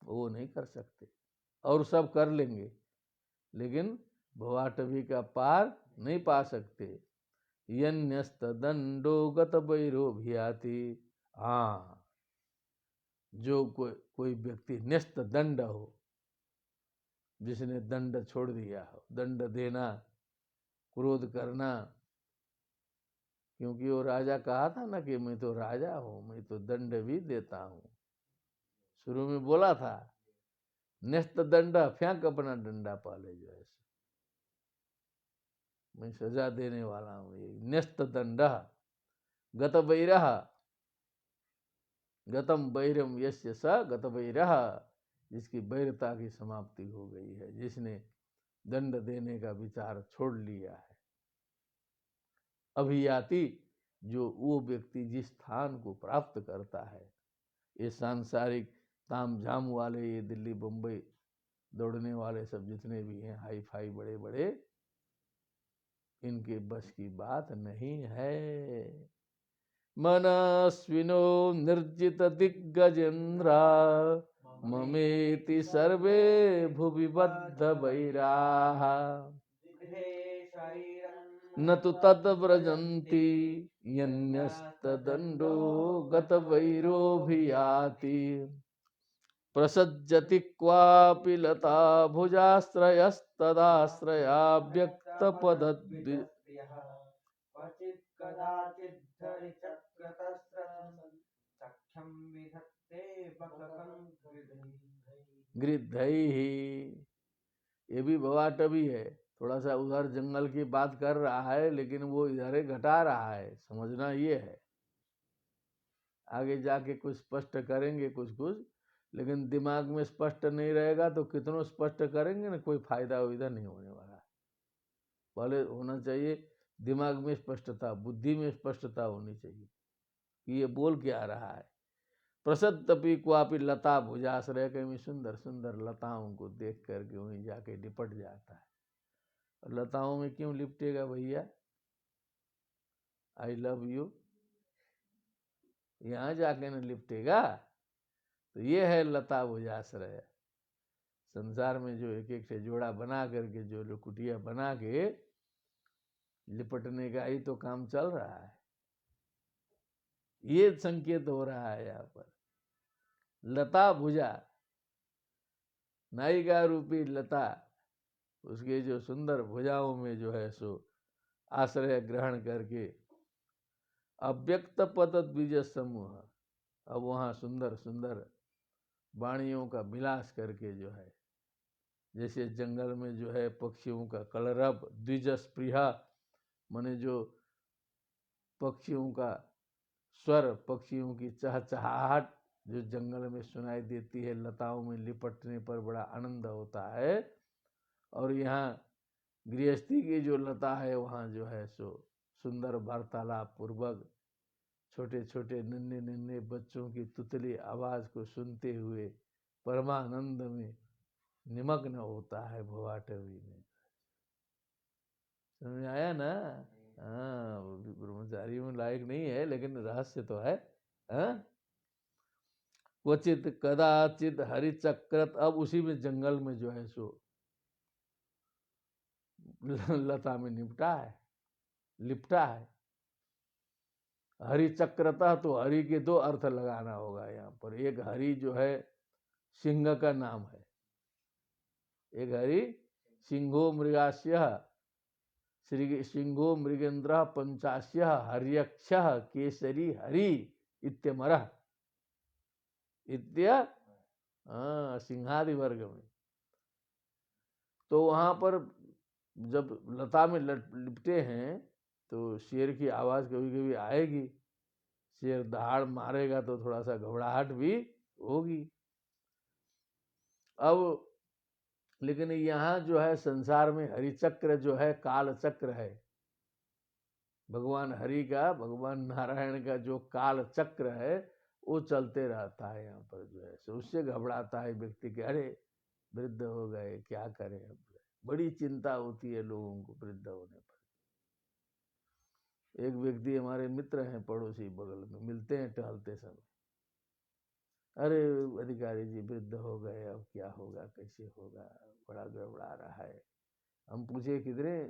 वो नहीं कर सकते। और सब कर लेंगे लेकिन भवाटवी का पार नहीं पा सकते। यन्यस्त दंडो गत वैरोभियाति। हाँ, जो कोई व्यक्ति न्यस्त दंड हो, जिसने दंड छोड़ दिया हो, दंड देना, क्रोध करना, क्योंकि वो राजा कहा था ना कि मैं तो राजा हूं, मैं तो दंड भी देता हूं। शुरू में बोला था न्यस्त दंड, फेंक अपना डंडा पाले, जो है मैं सजा देने वाला हूं। ये न्यस्त दंड गत वैरह, गतम वैरम यस्य स गत वैरह, जिसकी वैरता की समाप्ति हो गई है, जिसने दंड देने का विचार छोड़ लिया है। अभियाति, जो वो व्यक्ति जिस स्थान को प्राप्त करता है, ये सांसारिक ताम झाम वाले, ये दिल्ली बम्बई दौड़ने वाले सब जितने भी हैं, हाई फाई बड़े बड़े, इनके बस की बात नहीं है। मनस्विनो निर्जित दिग्गजेन्द्रा, ममेति सर्वे भुवि बद्ध वैराः। न तु तद व्रजन्ति यन्यस्तदण्डो गत वैरोभियाति। प्रसज्जति क्वापि लता भुजाश्रयस्तदाश्रया व्यक्तपदद्वि। गृद्धैः, ये भी भवाटवी है, थोड़ा सा उधर जंगल की बात कर रहा है, लेकिन वो इधर घटा रहा है। समझना ये है, आगे जाके कुछ स्पष्ट करेंगे कुछ कुछ, लेकिन दिमाग में स्पष्ट नहीं रहेगा तो कितनों स्पष्ट करेंगे ना, कोई फायदा इधर नहीं होने वाला। पहले होना चाहिए दिमाग में स्पष्टता, बुद्धि में स्पष्टता होनी चाहिए कि ये बोल क्या रहा है। प्रसद्दपि क्वापि लता भुजाश्रय, कहीं सुंदर सुंदर लताओं को देख करके वहीं जाके लिपट जाता है। और लताओं में क्यों लिपटेगा भैया? आई लव यू, यहाँ जाके न लिपटेगा। तो ये है लता भुजाश्रय। संसार में जो एक एक से जोड़ा बना करके, जो लुकुटिया बना के लिपटने का ही तो काम चल रहा है। ये संकेत हो रहा है यहाँ पर। लता भुजा, नायिका रूपी लता, उसके जो सुंदर भुजाओं में जो है सो आश्रय ग्रहण करके अव्यक्त पद द्विज समूह, अब वहाँ सुंदर सुंदर वाणियों का विलास करके जो है, जैसे जंगल में जो है पक्षियों का कलरव, द्विज स्पृहा माने जो पक्षियों का स्वर, पक्षियों की चहचहाहट जो जंगल में सुनाई देती है, लताओं में लिपटने पर बड़ा आनंद होता है। और यहाँ गृहस्थी की जो लता है, वहाँ जो है सो सुंदर वार्तालाप पूर्वक छोटे छोटे नन्हे नन्हे बच्चों की तुतली आवाज को सुनते हुए परमानंद में निमग्न होता है भवाटवी में। समझ आया ना? हाँ, ब्रह्मचारी में लायक नहीं है, लेकिन रहस्य तो है। क्वचित कदाचित हरिचक्रत, अब उसी में जंगल में जो है सो लता में लिपटा है। हरिचक्रता, तो हरि के दो अर्थ लगाना होगा यहाँ पर। एक हरि जो है सिंह का नाम है, एक हरि सिंहो मृगास्य, श्री सिंहो मृगेन्द्र पंचास्य हर्यक्ष केसरी हरि इत्यमरः इत्य सिंहादि वर्ग में। तो वहां पर जब लता में लिपटे हैं तो शेर की आवाज कभी कभी आएगी, शेर दहाड़ मारेगा तो थोड़ा सा घबराहट भी होगी। अब लेकिन यहाँ जो है संसार में हरिचक्र जो है काल चक्र है, भगवान हरि का, भगवान नारायण का जो काल चक्र है वो चलते रहता है यहाँ पर जो है। उससे घबराता है व्यक्ति के, अरे वृद्ध हो गए, क्या करें अब, बड़ी चिंता होती है लोगों को वृद्ध होने पर। एक व्यक्ति हमारे मित्र हैं, पड़ोसी, बगल में मिलते हैं टहलते समय, अरे अधिकारी जी वृद्ध हो गए, अब क्या होगा, कैसे होगा, बड़ा गड़बड़ा रहा है। हम पूछे कितने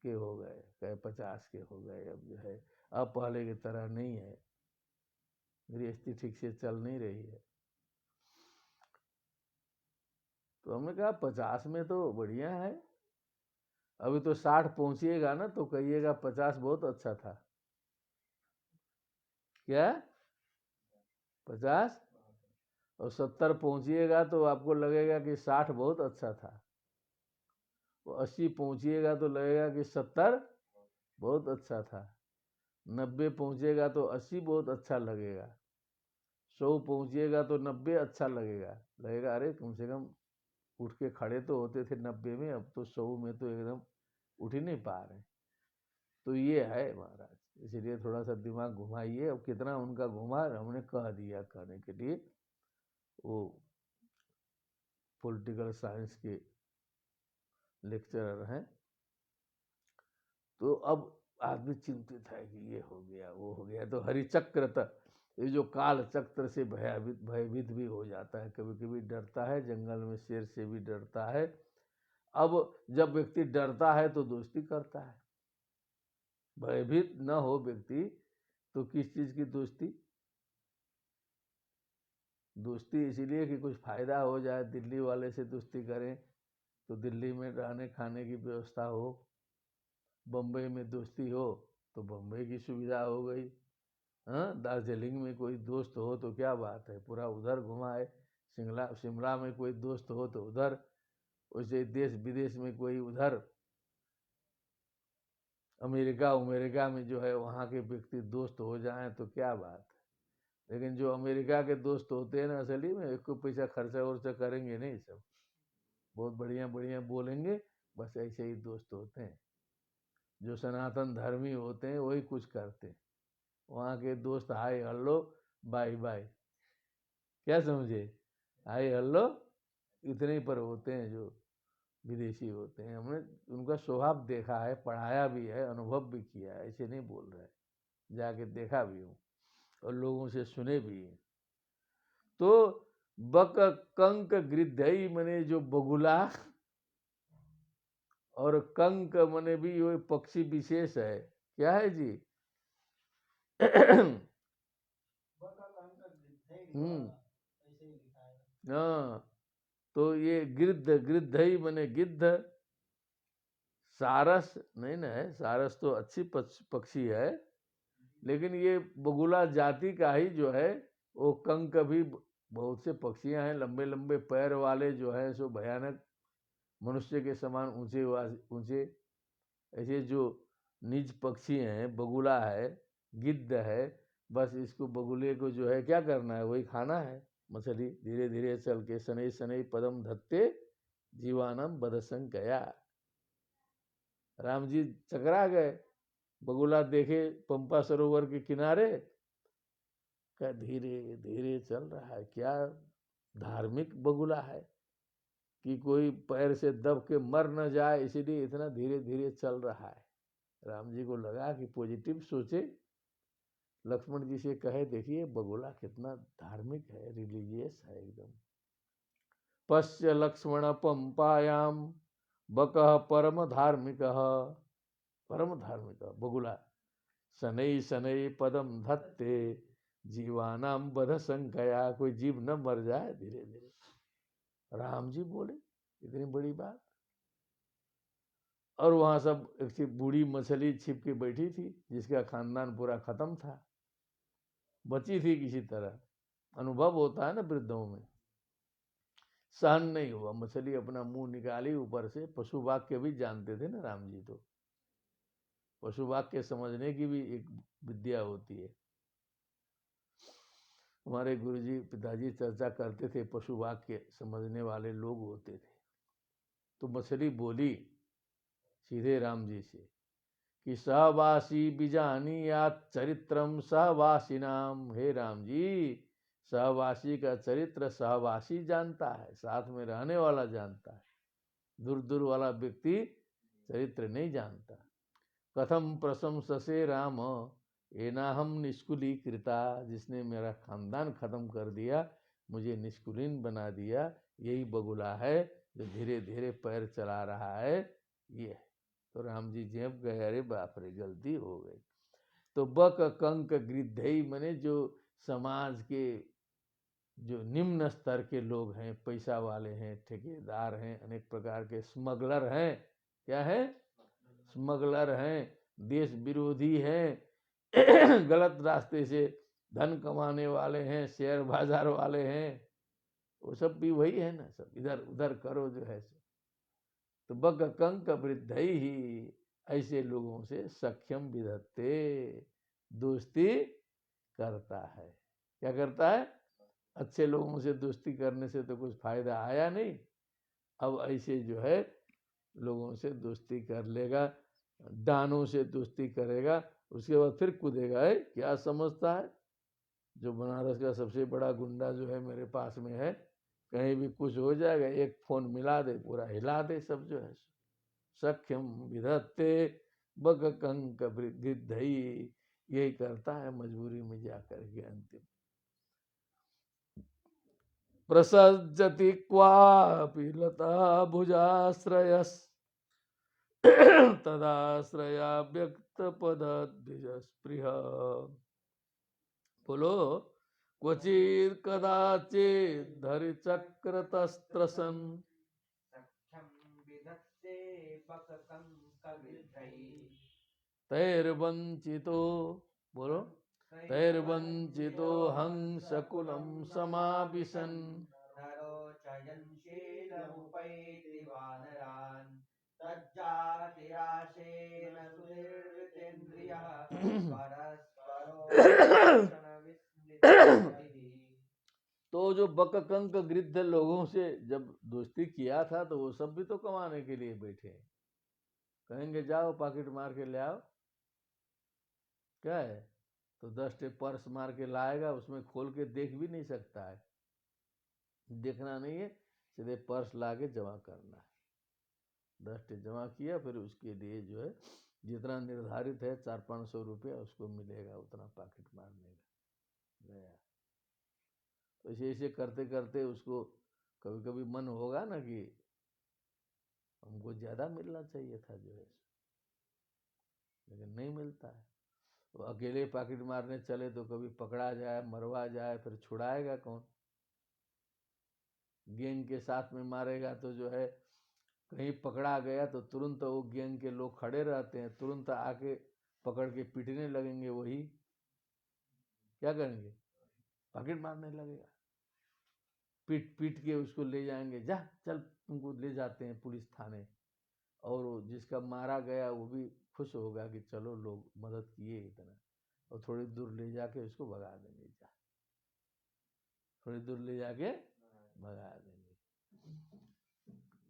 के हो गए, कहे 50 के हो गए, अब जो है अब पहले की तरह नहीं है, गृहस्थी ठीक से चल नहीं रही है। तो हमने कहा 50 में तो बढ़िया है, अभी तो 60 पहुंचिएगा ना तो कहिएगा 50 बहुत अच्छा था। क्या 50 और 70 पहुंचिएगा तो आपको लगेगा कि 60 बहुत अच्छा था, वो 80 पहुंचिएगा तो लगेगा कि 70 बहुत अच्छा था, 90 पहुंचेगा तो 80 बहुत अच्छा लगेगा, 100 पहुंचिएगा तो 90 अच्छा लगेगा अरे कम से कम उठ के खड़े तो होते थे 90 में, अब तो 100 में तो एकदम उठ ही नहीं पा रहे। तो ये है महाराज, इसलिए थोड़ा सा दिमाग घुमाइए। अब कितना उनका घुमा, हमने कह दिया कहने के लिए, वो पॉलिटिकल साइंस के लेक्चरर हैं। तो अब आदमी चिंतित है कि ये हो गया वो हो गया, तो हरिचक्र, ये जो काल चक्र से भयभीत भी हो जाता है, कभी कभी डरता है, जंगल में शेर से भी डरता है। अब जब व्यक्ति डरता है तो दोस्ती करता है, भयभीत न हो व्यक्ति तो किस चीज की दोस्ती? दोस्ती इसीलिए कि कुछ फायदा हो जाए, दिल्ली वाले से दोस्ती करें तो दिल्ली में रहने खाने की व्यवस्था हो, बम्बई में दोस्ती हो तो बम्बई की सुविधा हो गई, हाँ, दार्जिलिंग में कोई दोस्त हो तो क्या बात है, पूरा उधर घुमाए, शिमला में कोई दोस्त हो तो उधर, वैसे देश विदेश में कोई उधर, अमेरिका में जो है वहाँ के व्यक्ति दोस्त हो जाएं तो क्या बात है। लेकिन जो अमेरिका के दोस्त होते हैं ना, असली में एक पैसा खर्चा वर्चा करेंगे नहीं, सब बहुत बढ़िया बढ़िया बोलेंगे, बस ऐसे ही दोस्त होते हैं। जो सनातन धर्मी होते हैं वही कुछ करते हैं, वहाँ के दोस्त हाय हेलो बाय बाय, क्या समझे, हाय हेलो इतने पर होते हैं जो विदेशी होते हैं। हमने उनका स्वभाव देखा है, पढ़ाया भी है, अनुभव भी किया है, ऐसे नहीं बोल रहे, जाके देखा भी हूँ और लोगों से सुने भी हैं। तो बक कंक गृद्धई मने जो बगुला, और कंक मने भी वो पक्षी विशेष है, क्या है जी? हाँ, तो ये गिद्ध ही मने गिद्ध, सारस नहीं ना है, सारस तो अच्छी पक्षी है, लेकिन ये बगुला जाति का ही जो है, वो कंक भी, बहुत से पक्षियां हैं लंबे लंबे पैर वाले जो है सो भयानक, मनुष्य के समान ऊंचे ऊंचे, ऐसे जो नीच पक्षी हैं, बगुला है, गिद्ध है, बस इसको बगुले को जो है क्या करना है, वही खाना है, मछली धीरे धीरे चल के शनै शनै पदम धत्ते जीवानम बदसंग गया। राम जी चकरा गए, बगुला देखे पंपा सरोवर के किनारे, क्या धीरे धीरे चल रहा है, क्या धार्मिक बगुला है कि कोई पैर से दब के मर न जाए, इसीलिए इतना धीरे धीरे चल रहा है। राम जी को लगा कि पॉजिटिव सोचे, लक्ष्मण जी से कहे देखिए बगुला कितना धार्मिक है, रिलीजियस है एकदम। पश्य लक्ष्मण पंपायाम बकः परम धार्मिक, परम धार्मिक बगुला, शनै शनै पदम धत्ते जीवानाम बध संकया, कोई जीव न मर जाए धीरे धीरे। राम जी बोले इतनी बड़ी बात, और वहां सब एक बूढ़ी मछली छिप के बैठी थी, जिसका खानदान पूरा खत्म था, बची थी किसी तरह, अनुभव होता है ना वृद्धों में, सहन नहीं हुआ, मछली अपना मुंह निकाली ऊपर से, पशु वाक्य भी जानते थे ना राम जी, तो पशु वाक्य समझने की भी एक विद्या होती है। हमारे गुरुजी पिताजी चर्चा करते थे, पशु वाक्य समझने वाले लोग होते थे। तो मछली बोली सीधे राम जी से कि सहवासी बिजानी या चरित्रम सहवासी नाम, हे राम जी, सहवासी का चरित्र सहवासी जानता है, साथ में रहने वाला जानता है, दूर दूर वाला व्यक्ति चरित्र नहीं जानता। कथम प्रशंससे राम एनाहम निष्कुली कृता, जिसने मेरा खानदान खत्म कर दिया, मुझे निष्कुलीन बना दिया, यही बगुला है जो धीरे धीरे पैर चला रहा है, ये है। तो राम जी जेब गए, अरे बाप रे गलती हो गई। तो बक कंक गृद्धई मने जो समाज के जो निम्न स्तर के लोग हैं, पैसा वाले हैं, ठेकेदार हैं, अनेक प्रकार के स्मगलर हैं, क्या है स्मगलर हैं, देश विरोधी हैं, गलत रास्ते से धन कमाने वाले हैं, शेयर बाजार वाले हैं, वो सब भी वही है ना, सब इधर उधर करो जो है सो। तो बग कंक वृद्ध ही, ऐसे लोगों से सख्यम विधत्ते, दोस्ती करता है। क्या करता है? अच्छे लोगों से दोस्ती करने से तो कुछ फायदा आया नहीं, अब ऐसे जो है लोगों से दोस्ती कर लेगा, डानों से दोस्ती करेगा, उसके बाद फिर कूदेगा। है क्या समझता है? जो बनारस का सबसे बड़ा गुंडा जो है मेरे पास में है, कहीं भी कुछ हो जाएगा, एक फोन मिला दे, पूरा हिला दे सब जो है। सख्यम विधत्ते बग कंक वृद्धई, यही करता है मजबूरी में जाकर के अंतिम। प्रसज्जति क्वापि लता भुजाश्रयस् तदाश्रया व्यक्त पद द्विजस्पृह। बोलो, क्वचित कदाचित धरि चक्रतस्त्रसन तैर्वंचितो, बोलो, तैर्वंचितो हंसकुलं समाविशन् तो जो बककंक गृद्ध लोगों से जब दोस्ती किया था, तो वो सब भी तो कमाने के लिए बैठे हैं। कहेंगे जाओ पॉकेट मार के ले आओ, क्या है, तो 10 टे पर्स मार के लाएगा, उसमें खोल के देख भी नहीं सकता है, देखना नहीं है, सीधे पर्स ला के जमा करना है। 10 टे जमा किया, फिर उसके लिए जो है जितना निर्धारित है 400-500 रुपया उसको मिलेगा, उतना पॉकेट मारने का गया। तो ऐसे ऐसे करते करते उसको कभी कभी मन होगा ना कि हमको ज़्यादा मिलना चाहिए था जो है, लेकिन नहीं मिलता है। तो अकेले पॉकेट मारने चले तो कभी पकड़ा जाए, मरवा जाए, फिर छुड़ाएगा कौन? गैंग के साथ में मारेगा तो जो है कहीं पकड़ा गया तो तुरंत वो गैंग के लोग खड़े रहते हैं, तुरंत आके पकड़ के पीटने लगेंगे, वही क्या करेंगे, पॉकेट मारने लगेगा, पीट पीट के उसको ले जाएंगे, जा चल तुमको ले जाते हैं पुलिस थाने, और जिसका मारा गया वो भी खुश होगा कि चलो लोग मदद किए इतना, और थोड़ी दूर ले जाके उसको भगा देंगे, जा थोड़ी दूर ले जाके भगा देंगे।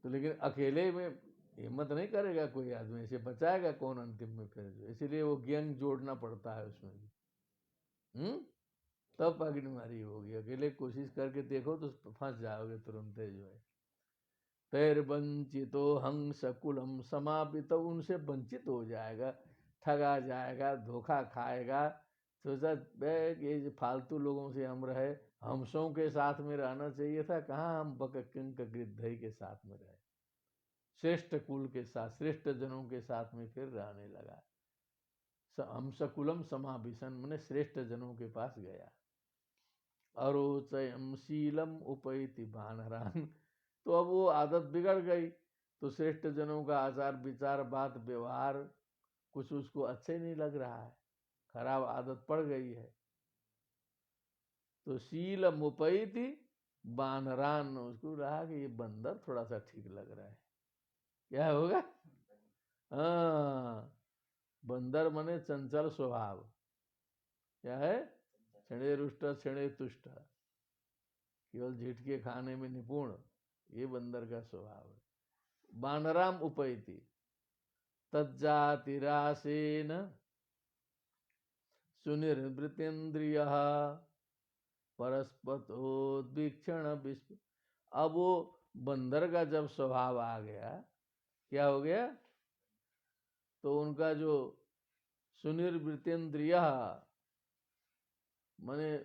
तो लेकिन अकेले में हिम्मत नहीं करेगा कोई आदमी, इसे बचाएगा कौन अंतिम में फिर जो, इसीलिए वो गैंग जोड़ना पड़ता है उसमें भी। तब पॉकेट मारी होगी, अकेले कोशिश करके देखो तो फंस जाओगे तुरंत जो है। तैर वंचितो हंस कुलम समापित, उनसे वंचित हो जाएगा, ठगा जाएगा, धोखा खाएगा, सोचा ये फालतू लोगों से हम रहे, हंसों के साथ में रहना चाहिए था, कहाँ हम बककंक गृद्धई के साथ में रहे, श्रेष्ठ कुल के साथ, श्रेष्ठ जनों के साथ में फिर रहने लगा। हंसकुलम समाभिशन मैंने श्रेष्ठ जनों के पास गया। अरोचयम शीलम उपैति बानरान, तो अब वो आदत बिगड़ गई, तो श्रेष्ठ जनों का आचार विचार बात व्यवहार कुछ उसको अच्छे नहीं लग रहा है, खराब आदत पड़ गई है। तो शीलम उपैति बानरान, उसको रहा कि ये बंदर थोड़ा सा ठीक लग रहा है, क्या होगा, हाँ, बंदर मने चंचल स्वभाव, क्या है, क्षणे रुष्ट क्षणे तुष्ट, केवल झिटके खाने में निपुण, ये बंदर का स्वभाव है। बानराम उपैति तज्जातिरासेन सुनिर्वृतेन्द्रियः परस्पतोद्वीक्षण विस्प, अब वो बंदर का जब स्वभाव आ गया, क्या हो गया, तो उनका जो सुनिर्वृतेन्द्रिय माने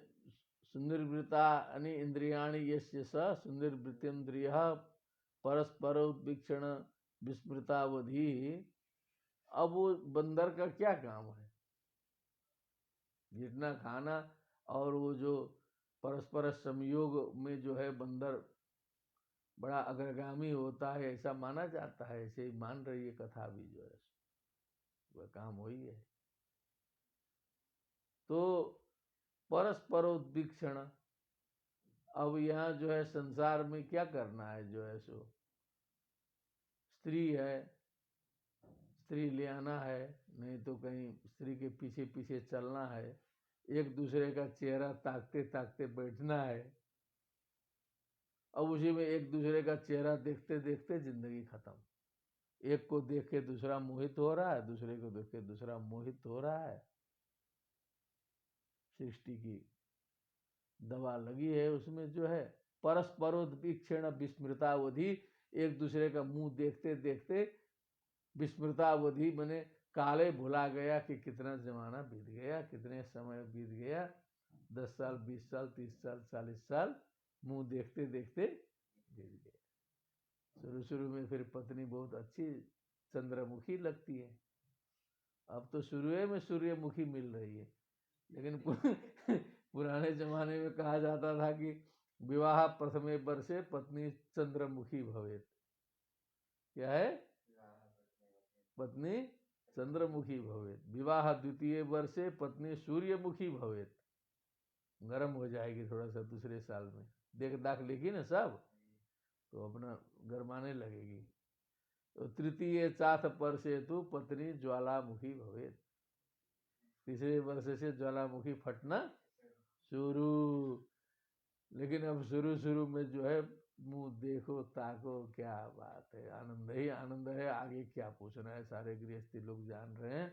सुनिर्वृता अनि इंद्रियाणि यस्य स सुनिर्वृतेन्द्रिय परस्पर वीक्षण विस्मृतावधि। अब वो बंदर का क्या काम है, जितना खाना और वो जो परस्पर संयोग में जो है बंदर बड़ा अग्रगामी होता है, ऐसा माना जाता है, ऐसे ही मान रही है कथा भी, जो है वह काम वही है। तो परस्पर उद्वीक्षण, अब यहाँ जो है संसार में क्या करना है, जो है सो स्त्री है, स्त्री ले आना है, नहीं तो कहीं स्त्री के पीछे पीछे चलना है, एक दूसरे का चेहरा ताकते ताकते बैठना है। अब उसी में एक दूसरे का चेहरा देखते देखते जिंदगी खत्म। एक को देख के दूसरा मोहित हो रहा है, दूसरे को देख के दूसरा मोहित हो रहा है। सृष्टि की दवा लगी है उसमें, जो है परस्परोद्वीक्षण विस्मृतावधि, एक दूसरे का मुंह देखते देखते विस्मृतावधि बने काले भुला गया कि कितना जमाना बीत गया, कितने समय बीत गया, 10 साल 20 साल 30 साल 40 साल मुंह देखते देखते बीत गया। शुरू शुरू में फिर पत्नी बहुत अच्छी चंद्रमुखी लगती है, अब तो शुरू में सूर्यमुखी मिल रही है, लेकिन पुराने जमाने में कहा जाता था कि विवाह प्रथमे वर्षे पत्नी चंद्रमुखी भवेत। क्या है, पत्नी चंद्रमुखी भवेत, विवाह द्वितीय वर्षे पत्नी सूर्यमुखी भवेत। गर्म हो जाएगी थोड़ा सा दूसरे साल में, देख दाख लेगी ना सब, तो अपना गरमाने लगेगी। तो तृतीय चाथ वर्षे तो पत्नी ज्वालामुखी भवेत, तीसरे वर्ष से ज्वालामुखी फटना शुरू। लेकिन अब शुरू शुरू में जो है मुंह देखो ताको, क्या बात है, आनंद ही आनंद है, आगे क्या पूछना है, सारे गृहस्थी लोग जान रहे हैं।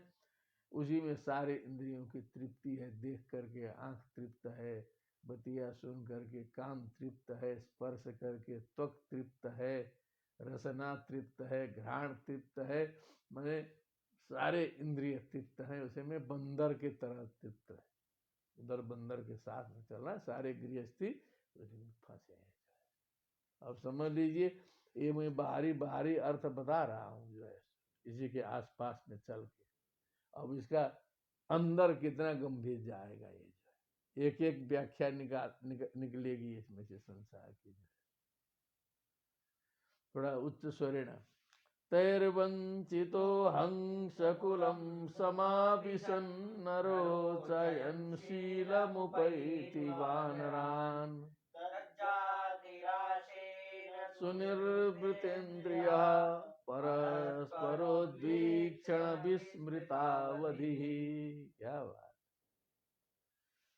उसी में सारे इंद्रियों की तृप्ति है, देख करके आंख तृप्त है, बतिया सुन करके कान तृप्त है, स्पर्श करके त्वक तृप्त है, रसना तृप्त है, घ्राण तृप्त है, माने सारे इंद्रिय तृप्त हैं, उसे में बंदर के तरह तृप्त है। उधर बंदर के साथ में चलना, सारे गृहस्थी फंसे हैं। अब समझ लीजिए, ये मैं बाहरी बाहरी अर्थ बता रहा हूँ, जो है इसी के आसपास में चल के, अब इसका अंदर कितना गंभीर जाएगा, ये जो है एक एक व्याख्या निकलेगी इसमें से संसार की, जो है थोड़ा उच्च स्वरेण। तैर्वंचितो हंसकुलं समाविशन् नरोचयन् शीलमुपैति वानरान् सुनिर्वृतेन्द्रियः परस्परोद्वीक्षण विस्मृतावधिः। क्या बात,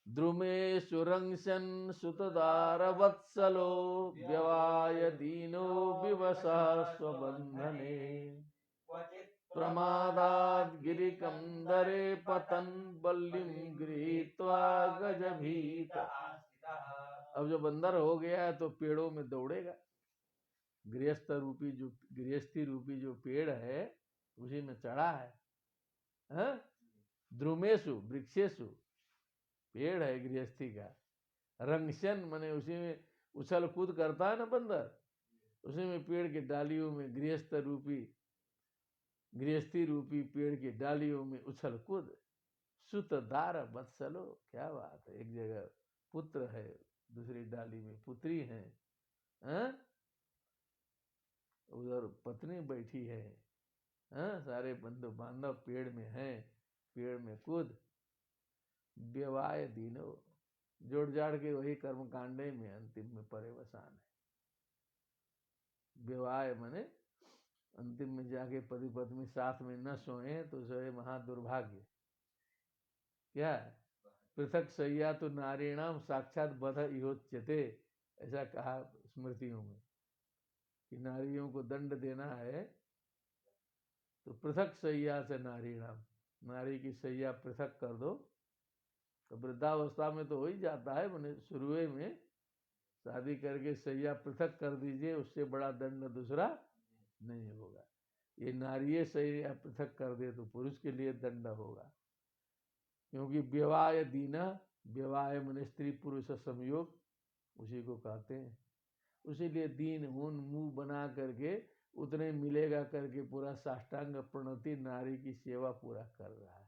द्रुमेषु रंस्यन् सुतदारवत्सलो व्यवाय दीनो विवशः स्वबन्धने प्रमादाद् गिरिकन्दरे पतन् बल्लिं गृहीत्वा गजभीत। अब जो बंदर हो गया है तो पेड़ों में दौड़ेगा, गृहस्थी रूपी जो पेड़ है उसी में चढ़ा है, द्रुमेषु वृक्षेषु, पेड़ है गृहस्थी का, रंगशन माने उसी में उछल कूद करता है ना बंदर, उसी में पेड़ के डालियों में गृहस्थी रूपी पेड़ की डालियों में उछल कूद। सुतदार वत्सलो, क्या बात है, एक जगह पुत्र है, दूसरी डाली में पुत्री है, उधर पत्नी बैठी है, सारे बंधु बांधव पेड़ में हैं, पेड़ में कूद। व्यवाय दीनो, जोड़ जाड़ के वही कर्म कांडे में अंतिम में पर्यवसान है। व्यवाय माने अंतिम में जाके पति पत्नी साथ में न सोए तो सोए महादुर्भाग्य। क्या है, पृथक सैया तो नारीणाम साक्षात बध इहोच्यते, ऐसा कहा स्मृतियों में कि नारियों को दंड देना है तो पृथक सैया से नारीणाम, नारी की सैया पृथक कर दो। तो वृद्धावस्था में तो हो ही जाता है, मैंने शुरुए में शादी करके सैया पृथक कर दीजिए, उससे बड़ा दंड दूसरा नहीं होगा। ये नारी सैया पृथक कर दे तो पुरुष के लिए दंड होगा, क्योंकि विवाह दीना, विवाह मन स्त्री पुरुष संयोग उसी को कहते हैं। उसीलिए दीन हून मुंह बना करके उतने मिलेगा करके पूरा साष्टांग प्रणति नारी की सेवा पूरा कर रहा है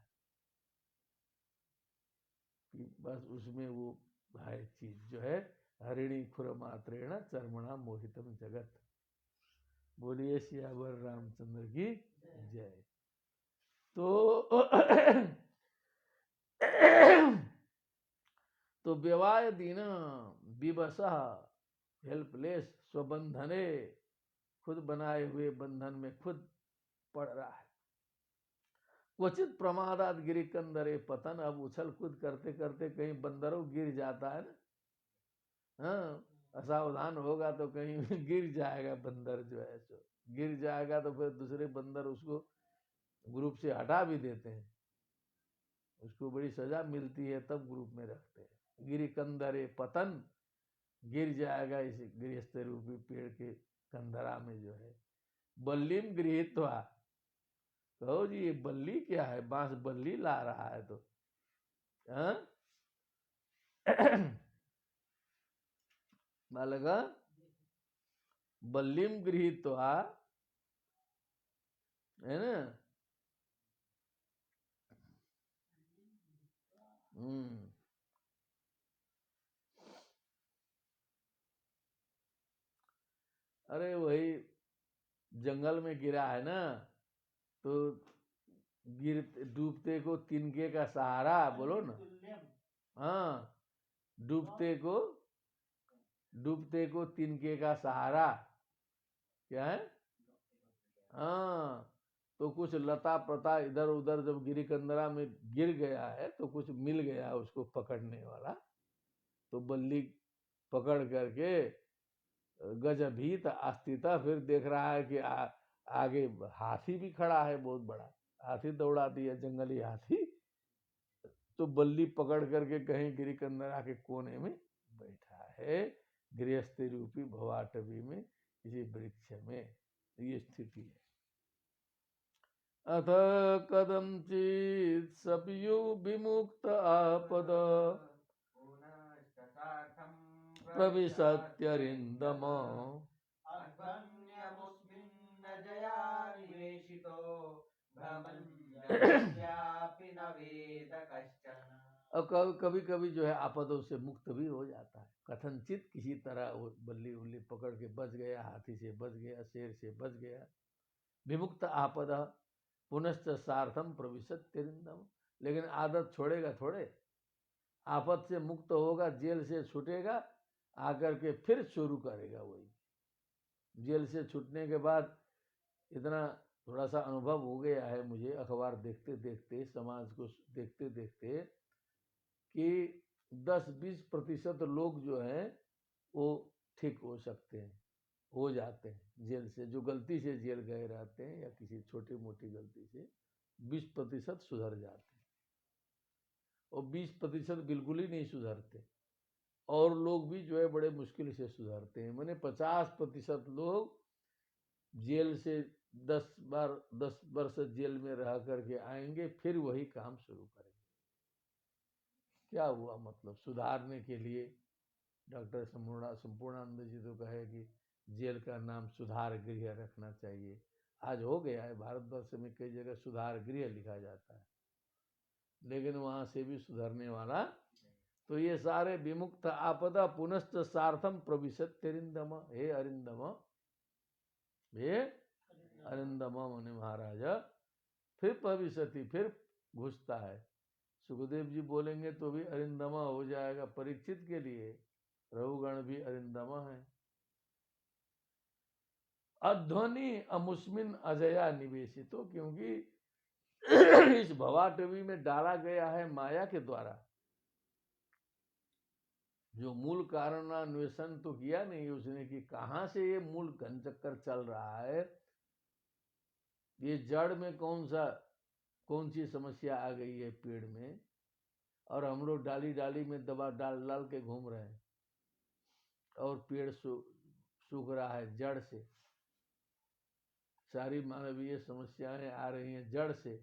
कि बस उसमें वो है चीज जो है, हरिणी खुर मात्रेण चर्मणा मोहितम जगत। बोलिए सियावर रामचंद्र की जय। तो विवाह दीन विवश हेल्पलेस स्वबंधने, खुद बनाए हुए बंधन में खुद पड़ रहा है। क्वचित प्रमादात गिरी कंदरे पतन, अब उछल कूद करते करते कहीं बंदरों गिर जाता है ना, हाँ, असावधान होगा तो कहीं गिर जाएगा बंदर जो है, सो गिर जाएगा तो फिर दूसरे बंदर उसको ग्रुप से हटा भी देते हैं, उसको बड़ी सजा मिलती है, तब ग्रुप में रखते हैं। गिरी कंदरे पतन, गिर जाएगा इस गृहस्थ रूपी पेड़ के कंदरा में जो है। बल्लीम गृहीत्वा, कहो जी ये बल्ली क्या है, बांस बल्ली ला रहा है तो बालक बल्लीम गृहीत्वा, है ना। अरे वही जंगल में गिरा है ना, तो गिर डूबते को तिनके का सहारा, बोलो ना, हाँ, डूबते को तिनके का सहारा क्या है, हाँ। तो कुछ लता पता इधर उधर जब गिरी कंदरा में गिर गया है तो कुछ मिल गया उसको पकड़ने वाला, तो बल्ली पकड़ करके गजभीत आस्थिता, फिर देख रहा है कि आगे हाथी भी खड़ा है, बहुत बड़ा हाथी दौड़ा दिया, जंगली हाथी। तो बल्ली पकड़ करके कहीं गिरी कंदरा के कोने में बैठा है, गृहस्थी रूपी भवाटवी में, किसी वृक्ष में, ये स्थिति है। अथ कदंचित् सपयु विमुक्त आपद प्रविशत्यरिन्दम, और कभी कभी जो है आपदों से मुक्त भी हो जाता है। कथनचित किसी तरह वो बल्ली उल्ली पकड़ के बच गया, हाथी से बच गया, शेर से बच गया। विमुक्त आपद पुनश्च सार्थम प्रविशत तिरिंदम, लेकिन आदत छोड़ेगा थोड़े, आफत से मुक्त होगा, जेल से छूटेगा, आकर के फिर शुरू करेगा वही। जेल से छूटने के बाद इतना थोड़ा सा अनुभव हो गया है मुझे, अखबार देखते देखते, समाज को देखते देखते, कि 10-20% लोग जो हैं वो ठीक हो सकते हैं, हो जाते हैं जेल से, जो गलती से जेल गए रहते हैं या किसी छोटी मोटी गलती से 20% सुधर जाते हैं, और 20% बिल्कुल ही नहीं सुधरते, और लोग भी जो है बड़े मुश्किल से सुधरते हैं। मैंने 50% लोग जेल से 10 वर्ष जेल में रह करके आएंगे, फिर वही काम शुरू करेंगे। क्या हुआ मतलब सुधारने के लिए? डॉक्टर संपूर्णानंद जी तो कहे कि जेल का नाम सुधार गृह रखना चाहिए। आज हो गया है भारतवर्ष में कई जगह सुधार गृह लिखा जाता है, लेकिन वहां से भी सुधरने वाला। तो ये सारे विमुक्त आपदा पुनश्च सार्थम प्रविशत तिरिंदम, हे अरिंदम, हे अरिंदम मुनि महाराज, फिर प्रविशति, फिर घुसता है। सुखदेव जी बोलेंगे तो भी अरिंदमा हो जाएगा, परीक्षित के लिए रघुगण भी अरिंदमा है। अध्वनि अमुस्मिन अजया निवेशितो, क्योंकि इस भवाटवी में डाला गया है माया के द्वारा। जो मूल कारणान्वेषण तो किया नहीं उसने कि कहां से ये मूल घन चक्कर चल रहा है, ये जड़ में कौन सी समस्या आ गई है पेड़ में, और हम लोग डाली डाली में दबा डाल डाल के घूम रहे हैं। और पेड़ सूख रहा है जड़ से। सारी मानवीय समस्याएं आ रही हैं जड़ से,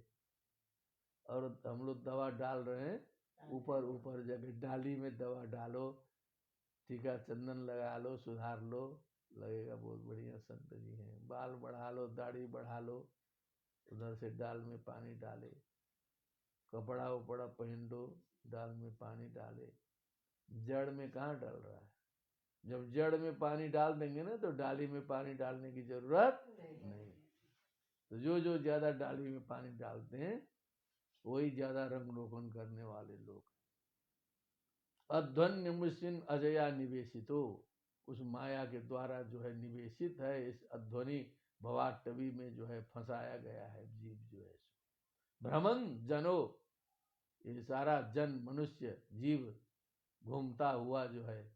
और हम लोग दवा डाल रहे हैं ऊपर ऊपर जगह। डाली में दवा डालो, टीका चंदन लगा लो, सुधार लो, लगेगा बहुत बढ़िया। संत जी हैं, बाल बढ़ा लो, दाढ़ी बढ़ा लो, उधर से डाल में पानी डाले, कपड़ा उपड़ा पहन लो, डाल में पानी डाले। जड़ में कहाँ डल रहा है? जब जड़ में पानी डाल देंगे ना तो डाली में पानी डालने की जरूरत नहीं। तो जो ज्यादा डाली में पानी डालते हैं वही ज्यादा रंग रोगन करने वाले लोग। अध्वन्य मुस्लिन अजया निवेशितो, उस माया के द्वारा जो है निवेशित है, इस अध्वनि भवाटवी में जो है फंसाया गया है जीव जो है। भ्रमण जनो, ये सारा जन मनुष्य जीव घूमता हुआ जो है,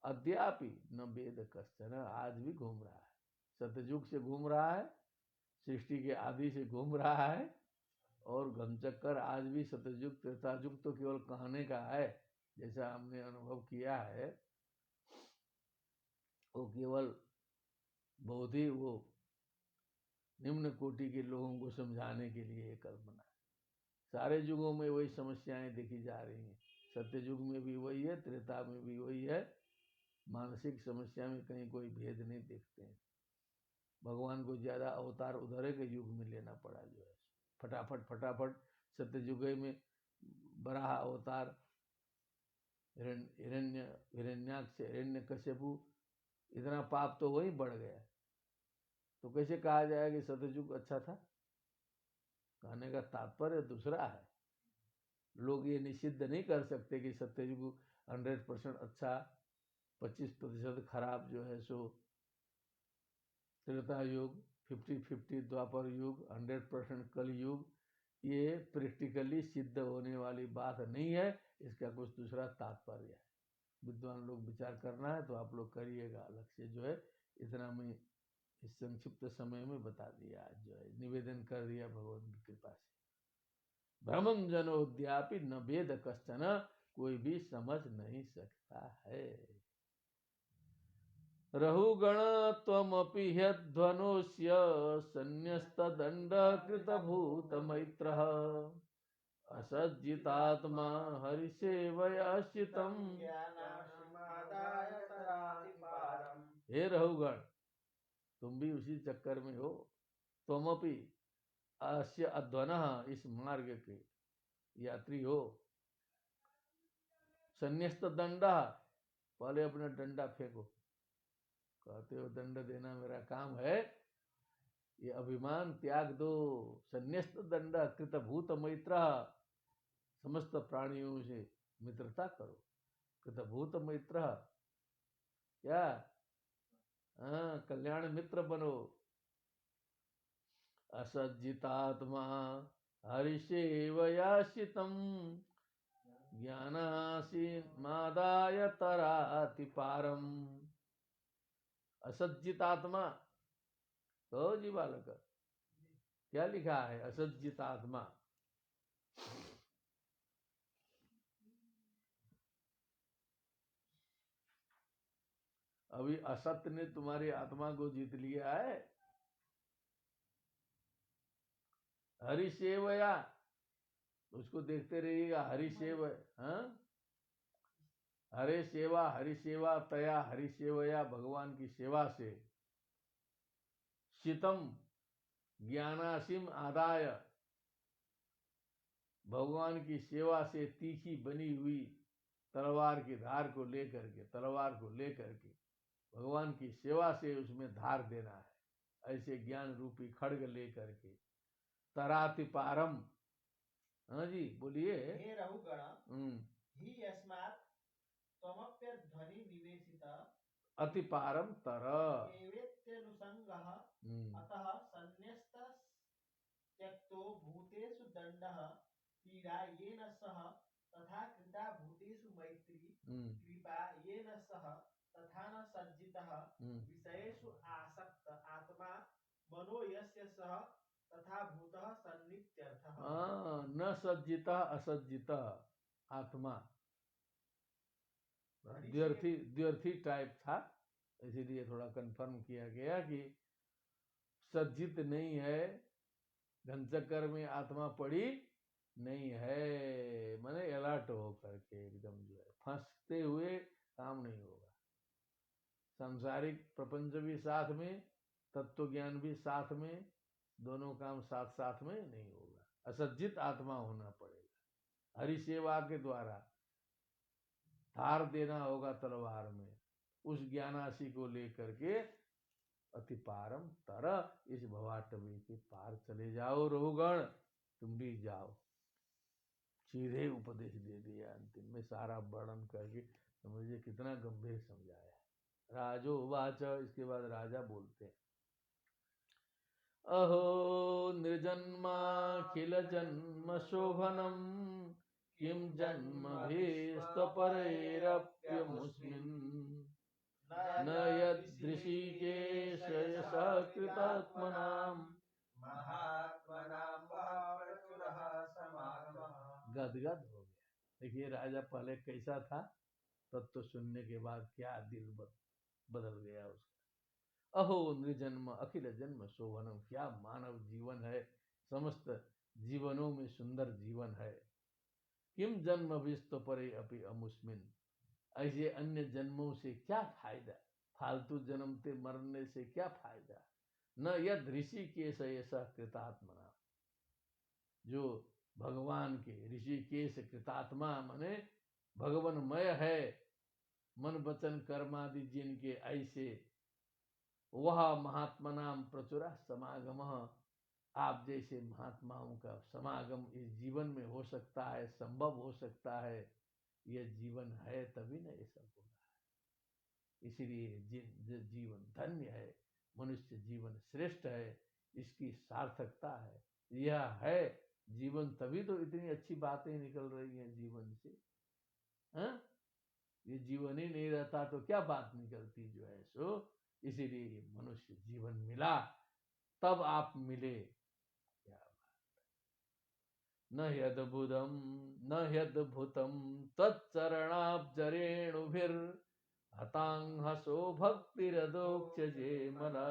अद्यापि न वेद कश्चन, आज भी घूम रहा है, सतयुग से घूम रहा है, सृष्टि के आदि से घूम रहा है, और घमचक्कर आज भी सतयुग त्रेतायुग तो केवल कहने का है, जैसा हमने अनुभव किया है, वो केवल बहुत ही वो निम्न कोटि के लोगों को समझाने के लिए कल्पना है। सारे युगों में वही समस्याएं देखी जा रही हैं, सत्य युग में भी वही है, त्रेता में भी वही है। मानसिक समस्या में कहीं कोई भेद नहीं देखते हैं। भगवान को ज्यादा अवतार उधर के युग में लेना पड़ा जो है, फटाफट सत्य युग में बराह अवतार, हिरण्याक्ष, हिरण्यकश्यपु, इतना पाप तो वही बढ़ गया। तो कैसे कहा जाए कि सतयुग अच्छा था? कहने का तात्पर्य दूसरा है। लोग ये निषिद्ध नहीं कर सकते कि सत्ययुग 100% अच्छा, 25% खराब जो है सो त्रेता युग, 50-50 द्वापर युग, 100% कल युग। ये प्रैक्टिकली सिद्ध होने वाली बात नहीं है, इसका कुछ दूसरा तात्पर्य है। विद्वान लोग विचार करना है तो आप लोग करिएगा, अलग से जो है। इतना मैं इस संक्षिप्त समय में बता दिया, आज जो है निवेदन कर दिया भगवान की कृपा से। भ्रमं जनोद्यापि न वेद कश्चन, कोई भी समझ नहीं सकता है। रहुगण त्वमपि ह्यध्वनोस्य संन्यस्तदण्ड कृतभूत मैत्रः, असज्जितात्मा हरिसेवयाश्रितम्। हे रहुगण, तुम भी उसी चक्कर में हो। त्वमपि अस्य अध्वनः, इस मार्ग के यात्री हो। संन्यस्त दंडा, पहले अपना डंडा फेंको। कहते हो दंड देना मेरा काम है, ये अभिमान त्याग दो। संन्यस्त दंडा कृतभूत मैत्र, समस्त प्राणियों से मित्रता करो। कृतभूत मैत्र, क्या? हाँ, कल्याण मित्र बनो। असज्जितात्मा हरिसेवयाशितम, ज्ञानासीमादाय तराति पारम। असज्जित आत्मा, तो जी बालक क्या लिखा है? असज्जित आत्मा। अभी असत्य ने तुम्हारी आत्मा को जीत लिया है। हरिसेवया, उसको देखते रहिएगा। हरिसेव, हाँ, हरे सेवा, हरिसेवा तया, हरिसेवया, भगवान की सेवा से। शीतम, ज्ञानासीम आदाय, भगवान की सेवा से तीखी बनी हुई तलवार की धार को लेकर के, तलवार को लेकर के भगवान की सेवा से उसमें धार देना है। ऐसे ज्ञान रूपी खड्ग लेकर के तराति पारम। हाँ जी, बोलिए। हे रहुगण, ही यस्मात् त्वमप्यध्वनि निवेशित अति पारम तर एवेत्यनुसंगः, अतः संन्यस्तः त्यक्तो भूतेषु दण्डः पीडा येन सह, तथा कृता भूतेषु मैत्री कृपा येन सह, तथा न सज्जितः विषयेषु आसक्त आत्मा मनो यस्य सह, तथा भूतः सन्नित्यर्थः। न सज्जिता असज्जिता आत्मा, द्व्यर्थी टाइप था, इसीलिए थोड़ा कंफर्म किया गया कि सज्जित नहीं है, घनचक्कर में आत्मा पड़ी नहीं है, माने अलर्ट हो करके एकदम जो है, फंसते हुए काम नहीं होगा। सांसारिक प्रपंच भी साथ में, तत्व ज्ञान भी साथ में, दोनों काम साथ साथ में नहीं होगा, असज्जित आत्मा होना पड़ेगा। हरि सेवा के द्वारा धार देना होगा तलवार में, उस ज्ञानाशी को लेकर के अति पारम तर इस भवाटवी के पार चले जाओ रघुगण, तुम भी जाओ। सीधे उपदेश दे दिया अंतिम में, सारा वर्णन करके समझिए कितना गंभीर समझाया है। राजो वाच, इसके बाद राजा बोलते हैं, अहो निर्जन्माखिल जन्म शोभनम, किम जन्म भीस्तपरेरप्यमुस्मिन्, न यदृशिकेश यशः कृतात्मनां, महात्मनां वः प्रचुरः समागमः। गदगद हो गया। देखिए राजा पहले कैसा था, तत्व सुनने के बाद क्या दिल बदल गया उसका। अहो नृजन्म अखिल जन्म शोभनम, क्या मानव जीवन है, समस्त जीवनों में सुंदर जीवन है। किम जन्म विस्तो परे अपि अमुस्मिन, ऐसे अन्य जन्मों से क्या फायदा, फालतू जन्मते मरने से क्या फायदा। न यद ऋषिकेश ऐसा कृतात्मना, जो भगवान के ऋषिकेश कृतात्मा माने भगवानमय है, मन वचन कर्मादि जिनके ऐसे, वह महात्मा नाम प्रचुरा समागम, आप जैसे महात्माओं का समागम इस जीवन में हो सकता है, संभव हो सकता है। यह जीवन है तभी ना ये सब हो रहा है। इसीलिए जीवन धन्य है, मनुष्य जीवन श्रेष्ठ है, इसकी सार्थकता है। यह है जीवन, तभी तो इतनी अच्छी बातें निकल रही हैं जीवन से। हाँ, ये जीवन ही नहीं रहता तो क्या बात निकलती जो है सो। इसीलिए ये मनुष्य जीवन मिला, तब आप मिले, क्या बात। न ह्यद्भुतम न ह्यद्भुतम तच्चरणाब्जरेणुभिर हतांहसो भक्तिरदोक्षजे मला,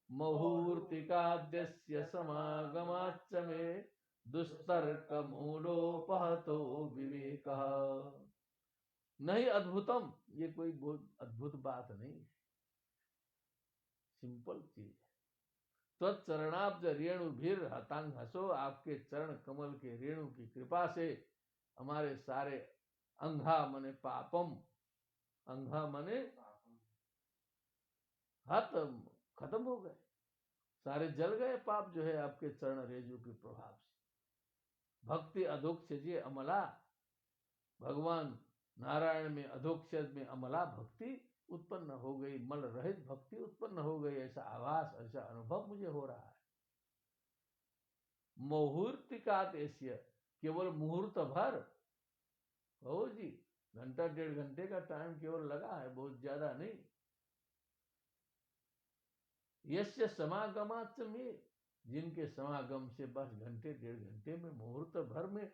मुहूर्तिकाद्यस्य समागमाच्च मे दुस्तर्क मूलोपहतो विवेकः। नहीं अद्भुतम, ये कोई बहुत अद्भुत बात नहीं है, सिंपल चीज है। त्वचरणाब्ज रेणु भीर हतांग हसो, आपके चरण कमल के रेणु की कृपा से हमारे सारे अंधा मने पापम, अंधा मने हत, खत्म हो गए, सारे जल गए पाप जो है आपके चरण रेजु के प्रभाव से। भक्ति अधोक्षजे अमला, भगवान नारायण में अधोक्षज में अमला भक्ति उत्पन्न हो गई, मल रहित भक्ति उत्पन्न हो गई, ऐसा आभास, ऐसा अनुभव मुझे हो रहा है। मुहूर्तिकात ऐस्य, केवल मुहूर्त भर हो जी, घंटा डेढ़ घंटे का टाइम केवल लगा है, बहुत ज्यादा नहीं। यस्य समागमाच में, जिनके समागम से बस घंटे डेढ़ घंटे में, मुहूर्त भर में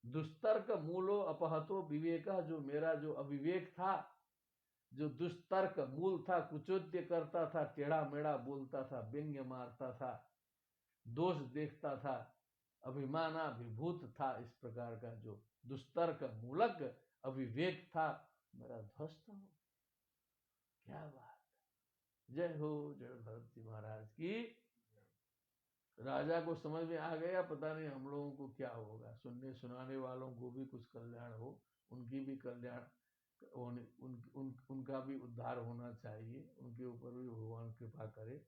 दुस्तर्क मूलो अपहतो विवेका, जो मेरा जो अविवेक था, जो दुस्तर्क मूल था, कुचोद्य करता था, टेढ़ा मेढ़ा बोलता था, व्यंग्य मारता था, दोष देखता था, अभिमानाभिभूत था, इस प्रकार का जो दुस्तर्क मूलक अविवेक था, मेरा ध्वस्त हो। क्या बात, जय हो जय भरत जी महाराज की। राजा को समझ में आ गया, पता नहीं हम लोगों को क्या होगा, सुनने सुनाने वालों को भी कुछ कल्याण हो, उनकी भी कल्याण होने, उनका भी उद्धार होना चाहिए, उनके ऊपर भी भगवान कृपा करे।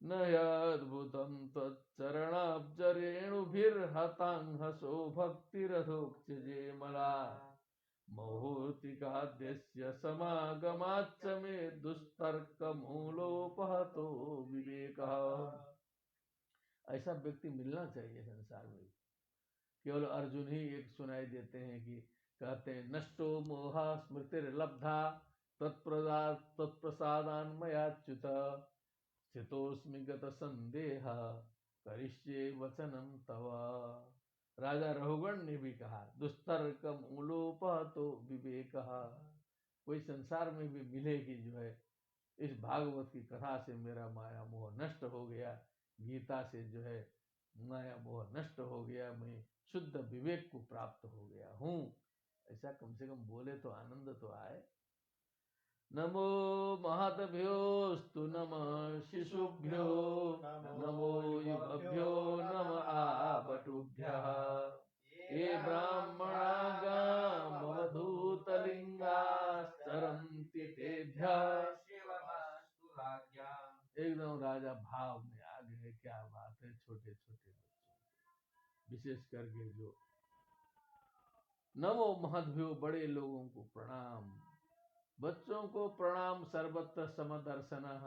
न यद्भुतम तच्चरणाब्जरेणुभिर्हतांहसो भक्तिरथोक्षजे मला, मुहूर्तिकाद्यस्य समागमाच्च मे दुस्तर्क मूलोपहतो विवेकः। ऐसा व्यक्ति मिलना चाहिए संसार में। केवल अर्जुन ही एक सुनाई देते हैं कि कहते हैं, नष्टो मोह स्मृतिर्लब्धा तत्प्रसादान्मयाच्युत, स्थितोस्मि गत संदेह करिष्ये वचनम तव। राजा रघुगण ने भी कहा दुस्तर्कम उलोपहतो विवेकः। कोई संसार में भी मिले कि जो है इस भागवत की कथा से मेरा माया मोह नष्ट हो गया, गीता से जो है माया मोह नष्ट हो गया, मैं शुद्ध विवेक को प्राप्त हो गया हूँ, ऐसा कम से कम बोले तो आनंद तो आए। नमो महद्भ्योस्तु नमः शिशुभ्यो नमो युवभ्यो नम आवटुभ्यः। ये ब्राह्मणा गामवधूतलिङ्गाश्चरन्ति तेभ्यः शिवमस्तु राज्ञाम्। एकदम राजा भाव में आ गए। क्या बात है, छोटे छोटे बच्चों, विशेष करके जो नमो महद्भ्यो, बड़े लोगों को प्रणाम, बच्चों को प्रणाम, सर्वत्र समदर्शनः,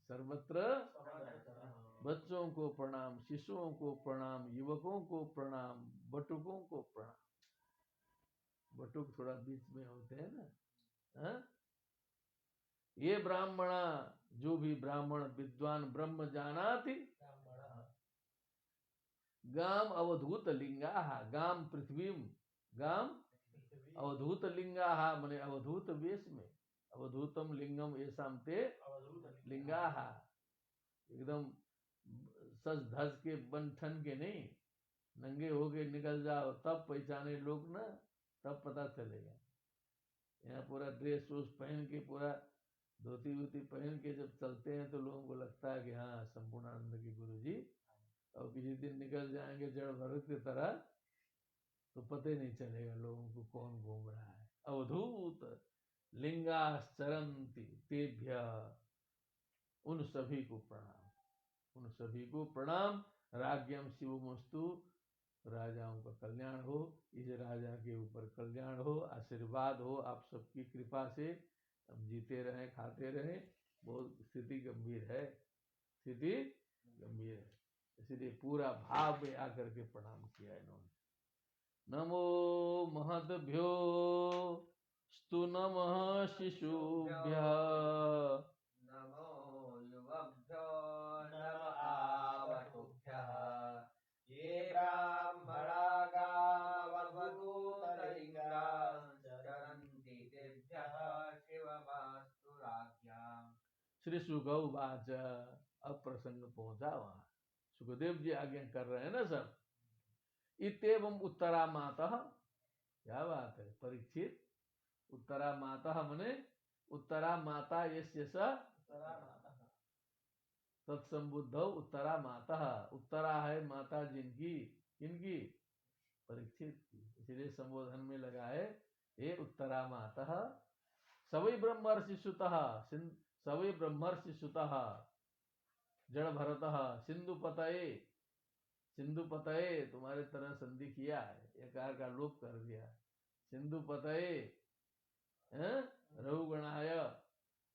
सर्वत्र बच्चों को प्रणाम, शिशुओं को प्रणाम, युवकों को प्रणाम, बटुकों को प्रणाम। बटुक थोड़ा बीच में होते हैं ना, हाँ? ये ब्राह्मणा, जो भी ब्राह्मण विद्वान ब्रह्म जानाति, गाम अवधूत लिंगा, गाम पृथ्वी, गाम अवधूत लिंगा, मने अवधूत वेश में, अवधूतम लिंगम येषां ते लिंगा, एकदम सज धज के बन ठन के नहीं, नंगे होके निकल जाओ तब पहचाने लोग ना, तब पता चलेगा। यहाँ पूरा ड्रेस वूस पहन के, पूरा धोती वोती पहन के जब चलते हैं तो लोगों को लगता है कि हाँ संपूर्णानंद के गुरु जी, और किसी दिन निकल जाएंगे जड़ भरत की तरह तो पता ही नहीं चलेगा लोगों को कौन घूम रहा है। अवधूत लिंगाश्चरन्ति तेभ्य, उन सभी को प्रणाम, उन सभी को प्रणाम। राज्ञम शिवमस्तु, राजाओं का कल्याण हो, इस राजा के ऊपर कल्याण हो, आशीर्वाद हो आप सबकी कृपा से, हम जीते रहें खाते रहें। बहुत स्थिति गंभीर है, स्थिति गंभीर है, इसलिए पूरा भाव में आकर के प्रणाम किया इन्होंने। नमो महद्भ्यो स्तु नमः शिशुभ्यः, नमो युवभ्यो नम आवटुभ्यः। ये ब्राह्मणा गावधूतलिङ्गाश्चरन्ति तेभ्यः शिवमस्तु राज्ञाम्। श्री सुखवाच, अब प्रसंग पहुंचा वहां, सुखदेव जी आज्ञा कर रहे हैं ना सब। इत्येवं उत्तरा मातः, क्या बात है परीक्षित, उत्तरा मातः मने उत्तरा माता यस्य स तत्संबुद्धौ उत्तरा मातः, उत्तरा है माता जिनकी, किनकी, परीक्षित की, इसलिए संबोधन में लगा है हे उत्तरा मातः। सवै ब्रह्मर्षि सुतः, सवै ब्रह्मर्षि सुतः जड़ भरतः सिंधुपतये, सिंधुपतये तुम्हारे तरह संधि किया है, एकार का लोप कर दिया, सिंधुपतये रघुगणाय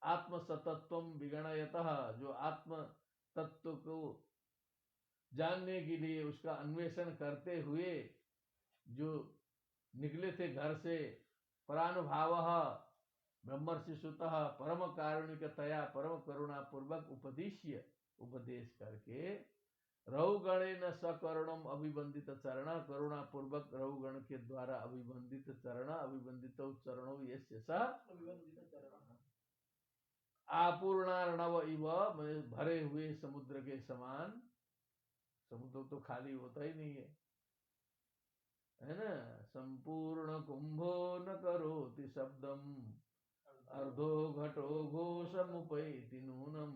आत्मसतत्वम विगणयतः, जो आत्म तत्व को जानने के लिए उसका अन्वेषण करते हुए जो निकले थे घर से, परानुभावः ब्रह्मर्षि सुतः परम कारुणिकतया परम करुणा पूर्वक उपदेश्य, उपदेश करके रघुगणेन सकरुणम अभिवंदित चरण, करुणा पूर्वक रघुगण के द्वारा अभिवंदित चरण, अभिवंदित चरणों यस्य स आपूर्णार्णव इव, भरे हुए समुद्र के समान, समुद्र तो खाली होता ही नहीं है ना, संपूर्ण कुंभो न करोति शब्दम अर्धो घटो घोषमुपैति नूनम।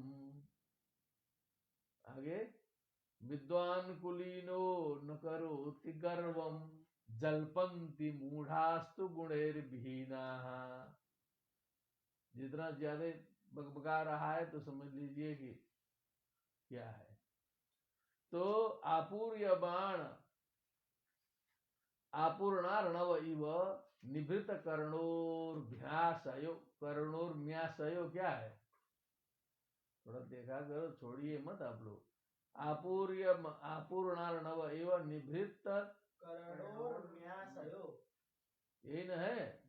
आगे विद्वान कुलीनो न करोति गर्वम जल्पन्ति मूढ़ास्तु गुणैर्विहीनाः। जितना ज्यादा बकबका रहा है तो समझ लीजिए कि क्या है। तो आपूर्यमाण आपूर्णार्णव इव निभृत कर्णोर्भ्यासयो, कर्णोर्म्यासयो क्या है, थोड़ा देखा करो, छोड़िए मत आप लोग। आपूर्णार्णव इव निभृत कर्णोर्म्यासयो, यही न है,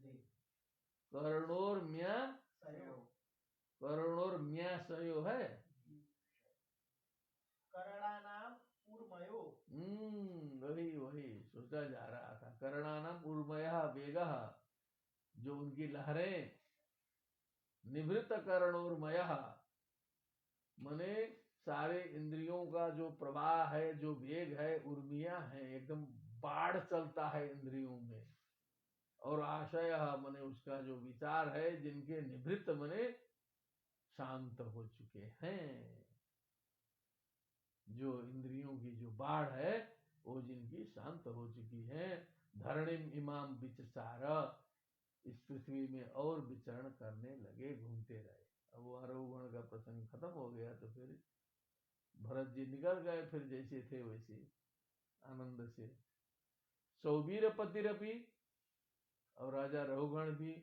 कर्णोर्म्यासयो है, करणानाम ऊर्मयो, वही वही सोच उल्टा जा रहा था। करणानाम उर्मयः वेगः, जो उनकी लहरें, निभृत करणोर्मयः मने सारे इंद्रियों का जो प्रवाह है, जो वेग है, उर्मिया है, एकदम बाढ़ चलता है इंद्रियों में। और आशय मने उसका जो विचार है, जिनके निभृत मने शांत हो चुके हैं। जो इंद्रियों की जो बाढ़ है वो जिनकी शांत हो चुकी है। धरणिम इमाम विचसार, इस पृथ्वी में और विचरण करने लगे, घूमते रहे। अब वो आरोहण का प्रसंग खत्म हो गया तो फिर भरत जी निकल गए, फिर जैसे थे वैसे आनंद से। सौबीर पतिरपि, और राजा रघुगण भी,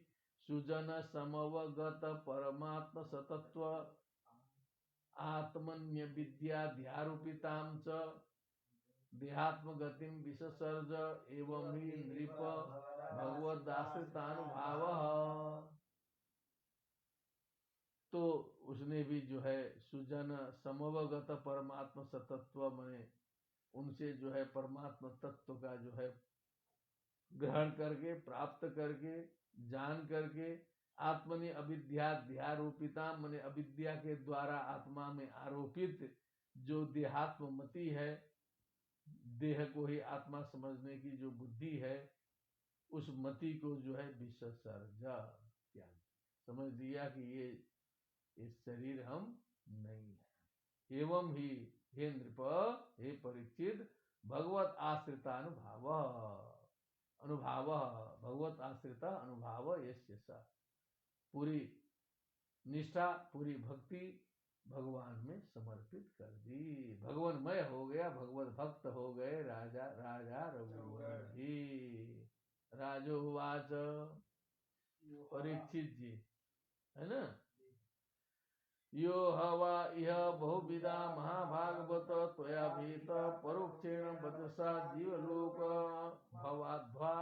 सुजन समवगत परमात्म सतत्व आत्मन्य विद्या ध्यारूपितां च देहात्म गतिम विससर्ज एवं ही नृप भगवदाश्रितानुभाव। तो उसने भी जो है सुजन समवगत परमात्म सतत्व में उनसे जो है परमात्मा तत्व का जो है ग्रहण करके, प्राप्त करके, जान करके, आत्मनि अविद्याध्यारोपिता मने अविद्या के द्वारा आत्मा में आरोपित जो देहात्म मति है, देह को ही आत्मा समझने की जो बुद्धि है, उस मति को जो है विसर्ज त्याग, समझ लिया कि ये शरीर हम नहीं है। एवं ही हे नृप, हे परीक्षित, भगवत आश्रितानुभाव अनुभाव, भगवत आश्रिता अनुभाव यस्य स, पूरी निष्ठा, पूरी भक्ति भगवान में समर्पित कर दी, भगवानमय हो गया, भगवत भक्त हो गए राजा रघुवर जी। राजोवाच, परीक्षित जी है ना, यो हवा इह बहुविधा महाभागवत त्वया भीत परोक्षेण वचसा जीवलोक भवाध्वा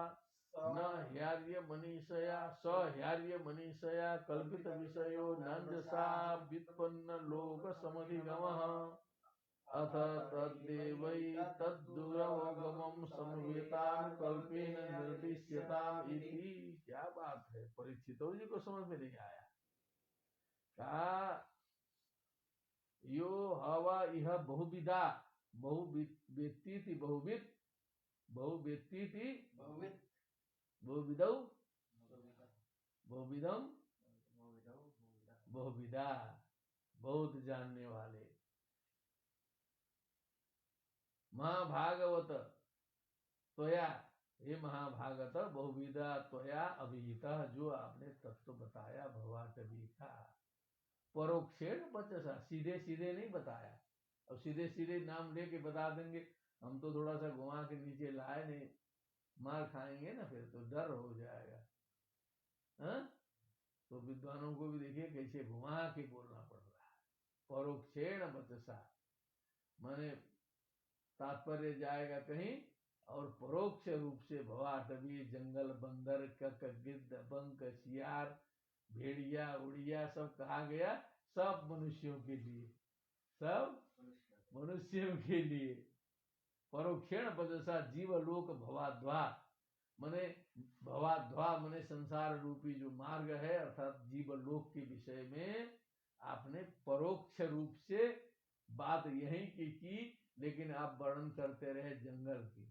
न ह्यार्य मनीषया स ह्यार्य मनीषया कल्पित विषयो नंजसा व्युत्पन्न लोक समधिगमः अथ तद्देवै तद्दुरवगमं समवेतानुकल्पेन निर्दिश्यताम् इति। क्या बात है, परीक्षितों जी को समझ में नहीं आया। कहा यो हवा यह बहुविधा, बहुवेत्तीति बहुविद, बहुवेत्तीति बहुविदौ बहुविदम बहुविदा, बहुत जानने वाले। महाभागवत त्वया, हे महाभागवत, बहुविदा त्वया अभिहिता, जो आपने तत्व बताया भवाटवी का, परोक्षेण वचसा, सीधे सीधे नहीं बताया। अब सीधे सीधे नाम लेके बता देंगे, हम तो थोड़ा सा घुमा के नीचे लाए नहीं, मार खाएंगे ना, फिर तो डर हो जाएगा। हाँ, तो विद्वानों को भी देखिए कैसे घुमा के बोलना पड़ रहा है। परोक्षेण वचसा माने तात्पर्य जाएगा कहीं, और परोक्ष रूप से भवाटवी, जंगल बंदर, कक गिद्ध बंक सियार भेड़िया उड़िया सब कहा गया, सब मनुष्यों के लिए, सब मनुष्यों के लिए। परोक्षेण वचसा जीवलोक भवाध्वा मने, भवाध्वा मने संसार रूपी जो मार्ग है, अर्थात जीवलोक के विषय में आपने परोक्ष रूप से बात यही की, लेकिन आप वर्णन करते रहे जंगल की।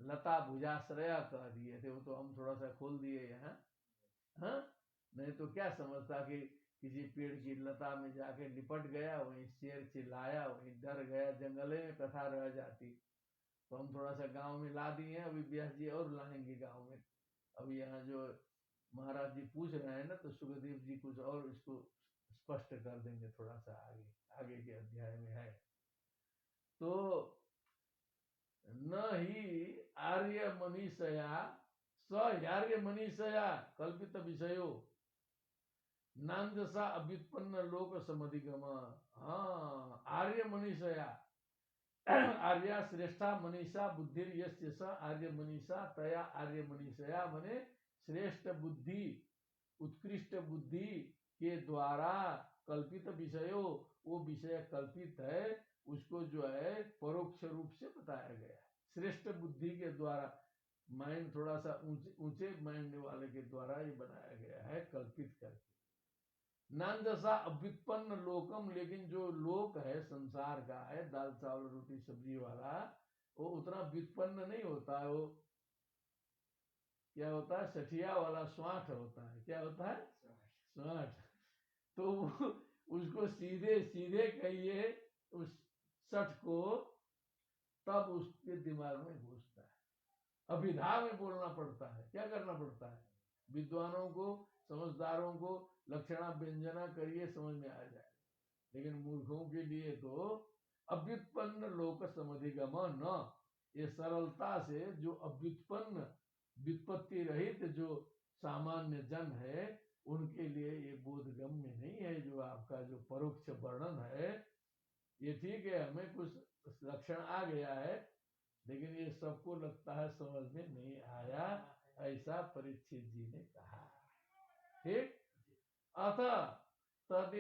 लता भुजाश्रया कह दिए थे, वो तो हम थोड़ा सा खोल दिए यहाँ। हाँ, नहीं तो क्या समझता कि किसी पेड़ की लता में जाके लिपट गया, वहीं शेर चिल्लाया, वहीं डर गया, जंगले में कथा रह जाती। तो हम थोड़ा सा गांव में ला दिए हैं, अभी व्यास जी और लाएंगे गांव में। अभी यहाँ जो महाराज जी पूछ रहे हैं ना, तो सुखदेव जी कुछ और इसको स्पष्ट कर देंगे, थोड़ा सा आगे के अध्याय में है। तो न ही आर्य मनीषया स ह्यार्य मनीषया कल्पित विषयो नांजसा अभ्युत्पन्न लोक समधिगम। हाँ, आर्य मनीषया, आर्या श्रेष्ठा मनीषा बुद्धि यस्य स आर्य मनीषा तया आर्य मनीषया मने श्रेष्ठ बुद्धि, उत्कृष्ट बुद्धि के द्वारा कल्पित विषयों, वो विषय कल्पित है, उसको जो है परोक्ष रूप से बताया गया है। श्रेष्ठ बुद्धि के द्वारा, माइंड थोड़ा सा ऊंचे ऊंचे माइंड वाले के द्वारा ये बनाया गया है, कल्पित करके। नान जैसा अव्युत्पन्न लोकम, लेकिन जो लोक है संसार का है, दाल चावल रोटी सब्जी वाला, वो उतना व्युत्पन्न नहीं होता है। वो क्या होता है, सठिया वाला स्वाठ होता है। क्या होता है, स्वाठ। तो उसको सीधे सीधे कहिए उस सठ को, तब उसके दिमाग में घुसता है। अभिधा में बोलना पड़ता है। क्या करना पड़ता है, विद्वानों को, समझदारों को लक्षणा व्यंजना करिए, समझ में आ जाए। लेकिन मूर्खों के लिए तो अव्युत्पन्न लोक समधिगम न, ये सरलता से जो अव्युत्पन्न व्युत्पत्ति रहित जो सामान्य जन है, उनके लिए ये बोधगम्य नहीं है। जो आपका जो परोक्ष वर्णन है, ये ठीक है, हमें कुछ लक्षण आ गया है, लेकिन ये सबको लगता है समझ में नहीं आया, ऐसा परीक्षित जी ने कहा। ठीक। अथ तद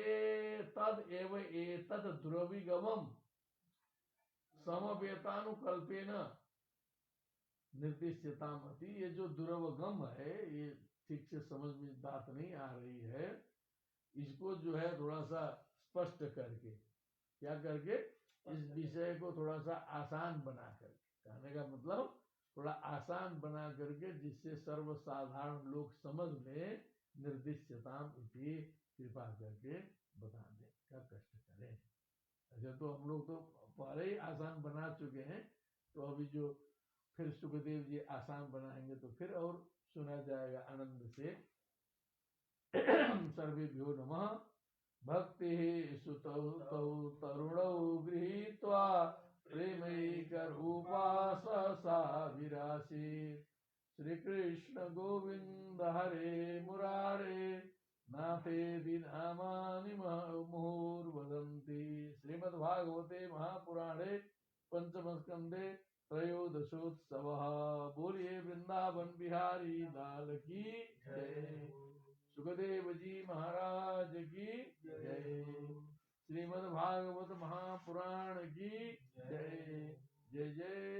एव एतद द्रविगमम समवेतानुकल्पेन निर्दिश्यतामति। ये जो दुर्वगम है, ये ठीक से समझ में बात नहीं आ रही है, इसको जो है थोड़ा सा स्पष्ट करके, क्या करके, इस विषय को थोड़ा सा आसान बना करके, कहने का मतलब थोड़ा आसान बना करके, जिससे सर्वसाधारण लोग समझ लें, निर्दिश्यताम इति, कृपा करके बता दें, क्या कष्ट करें। अच्छा, तो हम लोग तो पहले ही आसान बना चुके हैं, तो अभी जो फिर सुखदेव जी आसान बनाएंगे तो फिर और सुना जाएगा आनंद से। सर्वेभ्यो नमः। भक्ति सुतौ तौ तरुणौ गृहीत्वा प्रेमैकरूपा सा विरासी। श्री कृष्ण गोविंद हरे मुरारे, नाथेति नामानि मुहुर्वदन्ति। श्रीमद्भागवते महापुराणे पंचम स्कंदे त्रयोदशोत्सवः। बोलिए वृंदावन बिहारी लाल की जय। सुखदेव जी महाराज की जय। श्रीमद्भागवत महापुराण की जय। जय जय